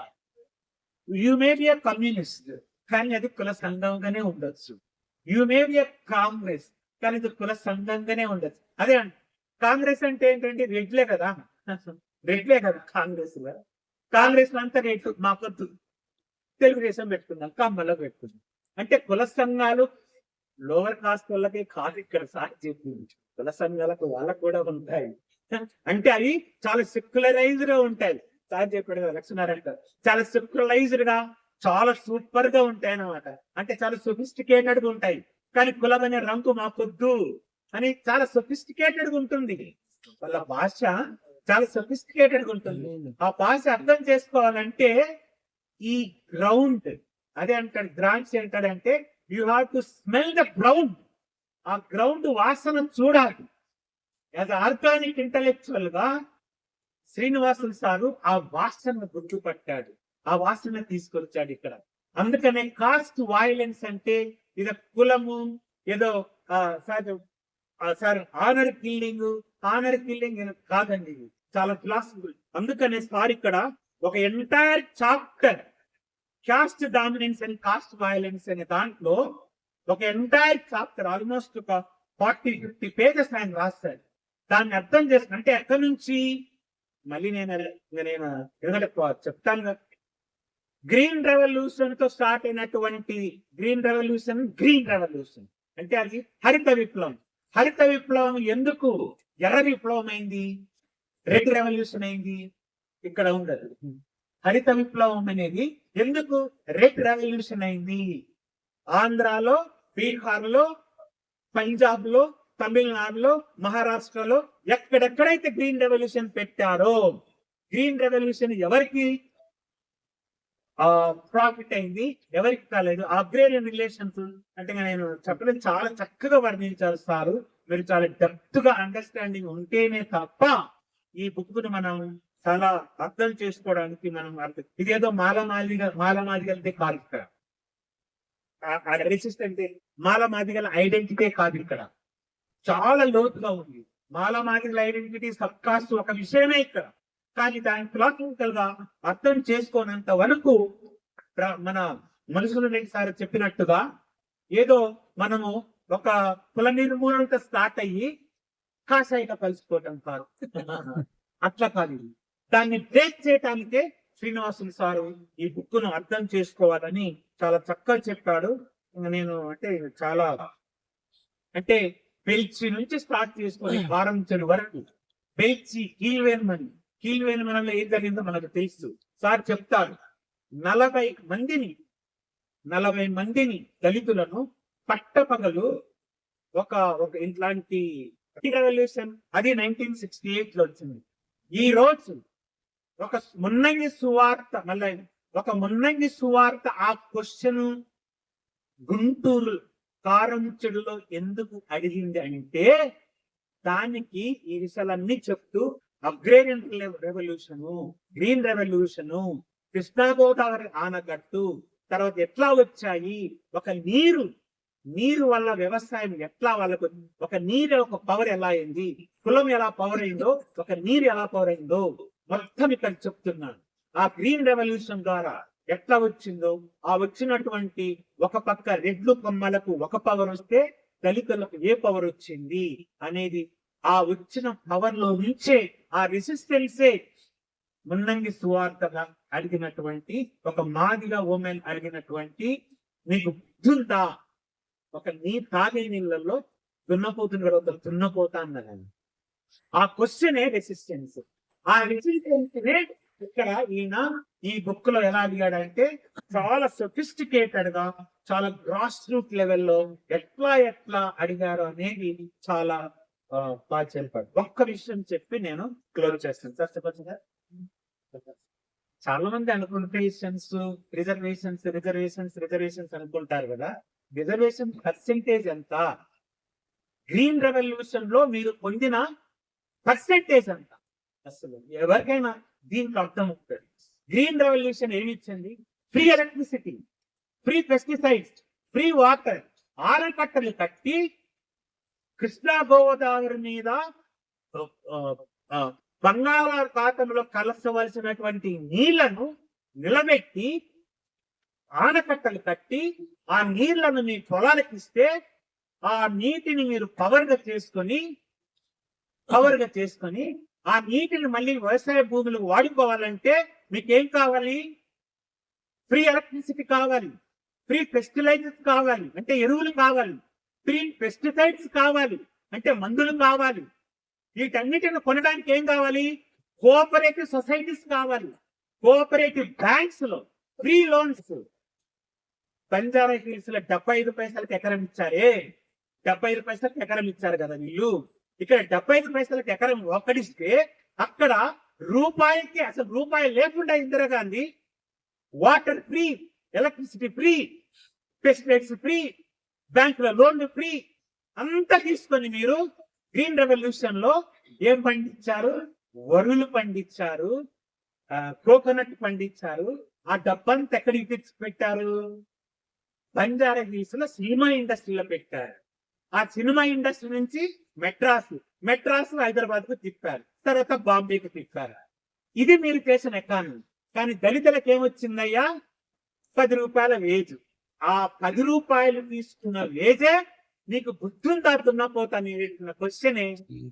S1: You may be a communist, కానీ అది కుల సంఘంగానే ఉండొచ్చు. యు మే బి ఎ కాంగ్రెస్, కానీ ఇది కుల సంఘంగానే ఉండొచ్చు. అదే కాంగ్రెస్ అంటే ఏంటంటే రెడ్లే కదా, రెడ్లే కదా కాంగ్రెస్. కాంగ్రెస్ అంతా రెడ్లు, మాకొద్దు తెలుగుదేశం పెట్టుకుందాం, కమ్మలో పెట్టుకుందాం. అంటే కుల సంఘాలు లోవర్ కాస్ట్ వాళ్ళకి కాదు ఇక్కడ సార్ చెప్పింది. కుల సంఘాలకు వాళ్ళకు కూడా ఉంటాయి. అంటే అవి చాలా సెక్యులరైజ్డ్ గా ఉంటాయి. సార్ చెప్పాడు కదా లక్ష్మీనారాయణ గారు, చాలా సెక్యులరైజ్డ్ గా చాలా సూపర్ గా ఉంటాయి అన్నమాట. అంటే చాలా సొఫిస్టికేటెడ్ గా ఉంటాయి. కానీ కులం అనే రంగు మాకొద్దు అని చాలా సొఫిస్టికేటెడ్ గా ఉంటుంది. వాళ్ళ భాష చాలా సొఫిస్టికేటెడ్ గా ఉంటుంది. ఆ భాష అర్థం చేసుకోవాలంటే ఈ గ్రౌండ్, అదే అంటాడు గ్రాండ్స్ ఏంటాడంటే you have to smell the ground. ఆ గ్రౌండ్ వాసన చూడాలి. యాజ్ ఆర్గానిక్ ఇంటలెక్చువల్ గా శ్రీనివాసులు సారు ఆ వాసన గుర్తుపట్టాడు, ఆ వాసన తీసుకొచ్చాడు ఇక్కడ. అందుకనే కాస్ట్ వయలెన్స్ అంటే ఇది కులము ఏదో సార్ ఆనర్ కిల్లింగ్ కాదండి, చాలా ఫిలాసఫీ. అందుకనే సార్ ఇక్కడ ఒక entire chapter caste dominance and cost violence అనే దాంట్లో ఒక ఎంటైర్ చాప్టర్ ఆల్మోస్ట్ ఒక 40-50 పేజెస్ ఆయన రాస్తాడు. దాన్ని అర్థం చేసుకుని అంటే ఎక్కడి నుంచి మళ్ళీ నేను ఎందుకంటే చెప్తాను. గ్రీన్ రెవల్యూషన్ తో స్టార్ట్ అయినటువంటి గ్రీన్ రెవల్యూషన్ అంటే అది హరిత విప్లవం. హరిత విప్లవం ఎందుకు ఎర్ర విప్లవం అయింది, రెడ్ రెవల్యూషన్ అయింది? ఇక్కడ ఉండదు. హరిత విప్లవం అనేది ఎందుకు రెడ్ రెవల్యూషన్ అయింది? ఆంధ్రాలో, బీహార్ లో, పంజాబ్ లో, తమిళనాడులో, మహారాష్ట్రలో ఎక్కడెక్కడైతే గ్రీన్ రెవల్యూషన్ పెట్టారో, గ్రీన్ రెవల్యూషన్ ఎవరికి ప్రాఫిట్ అయింది, ఎవరికి కాలేదు? అగ్రేరియన్ రిలేషన్స్ అంటే నేను చెప్పడం చాలా చక్కగా వర్ణించారు సారు. మీరు చాలా డెప్త్ గా అండర్స్టాండింగ్ ఉంటేనే తప్ప ఈ బుక్ ను మనం చాలా అర్థం చేసుకోవడానికి మనం ఇదేదో మాలమాదిగలదే కాదు ఇక్కడ. రెసిస్టెంట్ మాలమాదిగల ఐడెంటిటీ కాదు ఇక్కడ, చాలా లోతుగా ఉంది. మాలమాదిగల ఐడెంటిటీ సబ్కాస్ట్ ఒక విషయమే ఇక్కడ. కానీ దాని ఫిలాసఫికల్ గా అర్థం చేసుకోనంత వరకు మన మనుషులు సార్ చెప్పినట్టుగా ఏదో మనము ఒక కుల నిర్మూలనతో స్టార్ట్ అయ్యి కాషాయిగా కలిసిపోవటం కాదు, అట్లా కాదు. దాన్ని బ్రేక్ చేయటానికే శ్రీనివాసులు సారు ఈ బుక్ ను అర్థం చేసుకోవాలని చాలా చక్కగా చెప్పాడు. నేను అంటే బెల్చి నుంచి స్టార్ట్ చేసుకొని వారంచని వరకు బెల్చి కీల్వేన్మన్లో ఏం జరిగిందో మనకు తెలుసు. సార్ చెప్తాడు 40 మందిని దళితులను పట్టపగలు ఒక ఇట్లాంటి రెవల్యూషన్ అది 1968 లో వచ్చింది. ఈ రోజు ఒక మున్నంగి సువార్త ఆ క్వశ్చన్ గుంటూరు కారంచెడులో ఎందుకు అడిగింది అంటే దానికి ఈ విషయాలన్నీ చెప్తూ agrarian revolution, green revolution, Krishna Godavari ఆనకట్టు,
S2: తర్వాత ఎట్లా వచ్చాయి, ఒక నీరు వల్ల వ్యవసాయం ఎట్లా వాళ్ళకు, ఒక నీరు ఒక పవర్ ఎలా అయింది, కులం ఎలా పవర్ అయిందో, ఒక నీరు ఎలా పవర్ అయిందో మొత్తం ఇక్కడ చెప్తున్నాను. ఆ గ్రీన్ రెవల్యూషన్ ద్వారా ఎట్లా వచ్చిందో, ఆ వచ్చినటువంటి ఒక పక్క రెడ్లు కొమ్మలకు ఒక పవర్ వస్తే దళితులకు ఏ పవర్ వచ్చింది అనేది, ఆ వచ్చిన పవర్ లో నుంచే ఆ రెసిస్టెన్సే మున్నంగి సువార్తగా అడిగినటువంటి, ఒక మాదిగా ఉమెన్ అడిగినటువంటి, నీకు బుద్ధుందా, ఒక నీ తాగే నీళ్ళల్లో దున్నపోతున్న తర్వాత దున్నపోతా అన్నది. ఆ క్వశ్చనే రెసిస్టెన్స్. ఆ రెసిస్టెన్స్ నే ఇక్కడ ఈయన ఈ బుక్ లో ఎలా అడిగాడంటే, చాలా సొఫిస్టికేటెడ్ గా, చాలా గ్రాస్ రూట్ లెవెల్లో ఎట్లా అడిగారు అనేది చాలా బాగా చెప్పాడు. ఒక్క విషయం చెప్పి నేను క్లోజ్ చేస్తాను సార్. చెప్పచ్చు సార్. చాలా మంది అనుకుంటేషన్స్, రిజర్వేషన్స్ అనుకుంటారు కదా. రిజర్వేషన్ పర్సెంటేజ్ ఎంత, గ్రీన్ రెవల్యూషన్ లో మీరు పొందిన పర్సెంటేజ్ ఎంత, అసలు ఎవరికైనా దీంట్లో అర్థం ఉంటుంది. గ్రీన్ రెవల్యూషన్ ఏమి ఇచ్చింది? Free electricity, free pesticides, free water. ఆనకట్టలు కట్టి కృష్ణా గోదావరి మీద బంగాళాఖాతంలో కలసవలసినటువంటి నీళ్లను నిలబెట్టి, ఆనకట్టలు కట్టి ఆ నీళ్లను మీ పొలాలకు ఇస్తే, ఆ నీటిని మీరు పవర్ గా చేసుకొని ఆ నీటిని మళ్ళీ వ్యవసాయ భూములకు వాడుకోవాలంటే మీకేం కావాలి? ఫ్రీ ఎలక్ట్రిసిటీ కావాలి, ఫ్రీ పెస్టిలైజర్స్ కావాలి అంటే ఎరువులు కావాలి, ఫ్రీ పెస్టిసైడ్స్ కావాలి అంటే మందులు కావాలి. వీటన్నిటిని కొనడానికి ఏం కావాలి? కోఆపరేటివ్ సొసైటీస్ కావాలి, కోఆపరేటివ్ బ్యాంక్స్ లో ఫ్రీ లోన్స్. బంజారా హిల్స్ లో 75 పైసలకి ఎకరం ఇచ్చారే, 75 పైసలకి ఎకరం ఇచ్చారు కదా వీళ్ళు. ఇక్కడ 75 పైసలకి ఎకరం ఒక్కడిస్తే, అక్కడ రూపాయికి అసలు రూపాయి లేకుండా Indira Gandhi water free, electricity free, pesticides free, బ్యాంకుల లోన్లు ఫ్రీ అంతా తీసుకొని మీరు గ్రీన్ రెవల్యూషన్ లో ఏం పండించారు? వరులు పండించారు, కోకోనట్ పండించారు. ఆ డబ్బంతా ఎక్కడికి తెచ్చి పెట్టారు? బంజారా హిల్స్ లో సినిమా ఇండస్ట్రీలో పెట్టారు. ఆ సినిమా ఇండస్ట్రీ నుంచి మెట్రాస్ హైదరాబాద్ కు తిప్పారు, తర్వాత బాంబేకి తిప్పారు. ఇది మీరు చేసిన ఎకానమీ. కానీ దళితులకు ఏమొచ్చిందయ్యా? 10 రూపాయల వేజు. ఆ 10 రూపాయలు తీసుకున్న వేజే నీకు బుద్ధుందా దున్నపోతా క్వశ్చన్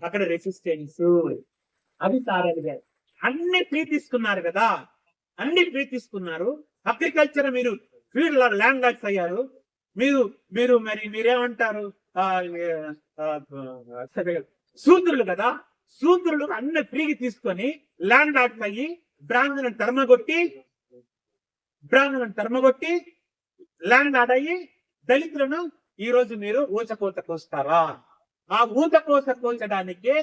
S2: అక్కడ రెసిస్టెన్స్. అది సారడిగారు. అన్ని ఫ్రీ తీసుకున్నారు కదా, అన్ని ఫ్రీ తీసుకున్నారు. అగ్రికల్చర్ మీరు ఫీల్డ్ ల్యాండ్ లాట్స్ అయ్యారు. మీరేమంటారు? శూద్రులు కదా, శూద్రులు అన్ని ఫ్రీకి తీసుకొని ల్యాండ్ లాట్స్ అయ్యి బ్రాహ్మణులను తరమగొట్టి ల్యాండ్ లాట్ అయ్యి దళితులను ఈ రోజు మీరు ఊచకోత కోస్తారా? ఆ ఊచకోత కోసడానికి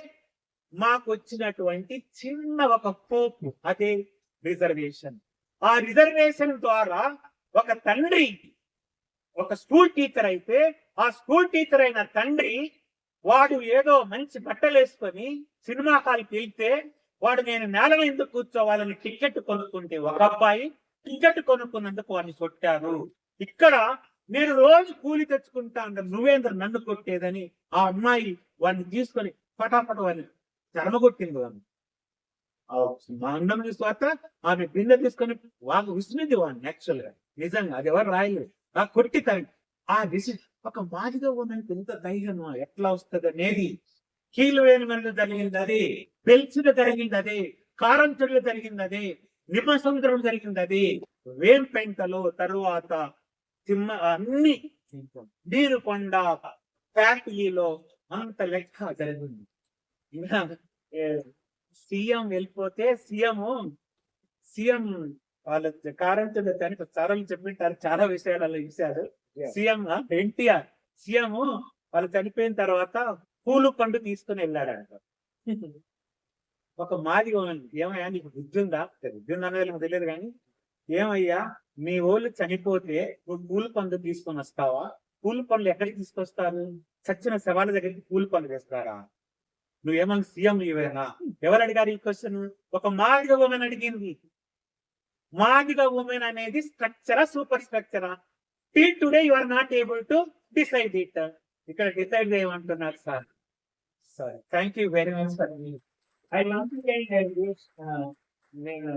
S2: మాకు వచ్చినటువంటి చిన్న ఒక పోపు, అదే రిజర్వేషన్. ఆ రిజర్వేషన్ ద్వారా ఒక తండ్రి ఒక స్కూల్ టీచర్ అయితే, ఆ స్కూల్ టీచర్ అయిన తండ్రి వాడు ఏదో మంచి బట్టలు వేసుకొని సినిమా హాల్కి వెళ్తే, వాడు నేను నేల ఎందుకు కూర్చోవాలని టికెట్ కొనుక్కుంటే, ఒక అబ్బాయి టికెట్ కొనుక్కున్నందుకు వాడిని కొట్టారు. ఇక్కడ నేను రోజు కూలి తెచ్చుకుంటా అంటే నువ్వేంద్ర నన్ను కొట్టేదని ఆ అమ్మాయి వాడిని తీసుకొని పటాపట వాడిని చెరమగొట్టింది. వాడిని మా అన్నం తర్వాత ఆమె బిందె తీసుకొని వాళ్ళు విసిరింది వాడిని. యాక్చువల్ గా నిజంగా అది ఎవరు రాయలేదు. ఆ కొట్టి ఆ ఒక మాదిగా ఉన్నది ఎంత ధైర్యం ఎట్లా వస్తుంది అనేది. కీలు వేని మీద జరిగింది అదే, పెల్చిన జరిగింది అదే, కారంచెడులు జరిగింది అదే, నిమ్మ సముద్రం జరిగింది అది, వేంపెంటలో తరువాత అన్ని నీరుకొండ ఫ్యాక్టరీలో అంత లెక్క జరిగింది. ఇంకా సీఎం వెళ్ళిపోతే సీఎం వాళ్ళ కారంచెడు దానికి సారాలు చెప్పింటారు, చాలా విషయాలలో ఇచ్చారు. సీఎం ఎన్టీఆర్ సీఎం వాళ్ళు చనిపోయిన తర్వాత పూలు పండు తీసుకుని వెళ్ళాడంట. ఒక మాది ఏమయ్యా నీకు బుద్ధి ఉందా? బుద్ధి ఉందనేది నాకు తెలియదు కానీ, ఏమయ్యా మీ వాళ్ళు చనిపోతే నువ్వు పూల పండు తీసుకొని వస్తావా? పూల పండ్లు ఎక్కడికి తీసుకొస్తారు? చచ్చిన శవాల దగ్గరికి పూల పండ్లు వేస్తారా? నువ్వేమన్నా సీఎం ఇవేనా? ఎవరు అడిగారు ఈ క్వశ్చన్? ఒక మాదిగ ఉమెన్ అడిగింది. మాదిగ ఉమెన్ అనేది స్ట్రక్చరా సూపర్ స్ట్రక్చరా? Till today you are not able to decide it. ఇక్కడ డిసైడ్ చేయమంటున్నారు sir. Sir thank you very much sir. I want నేను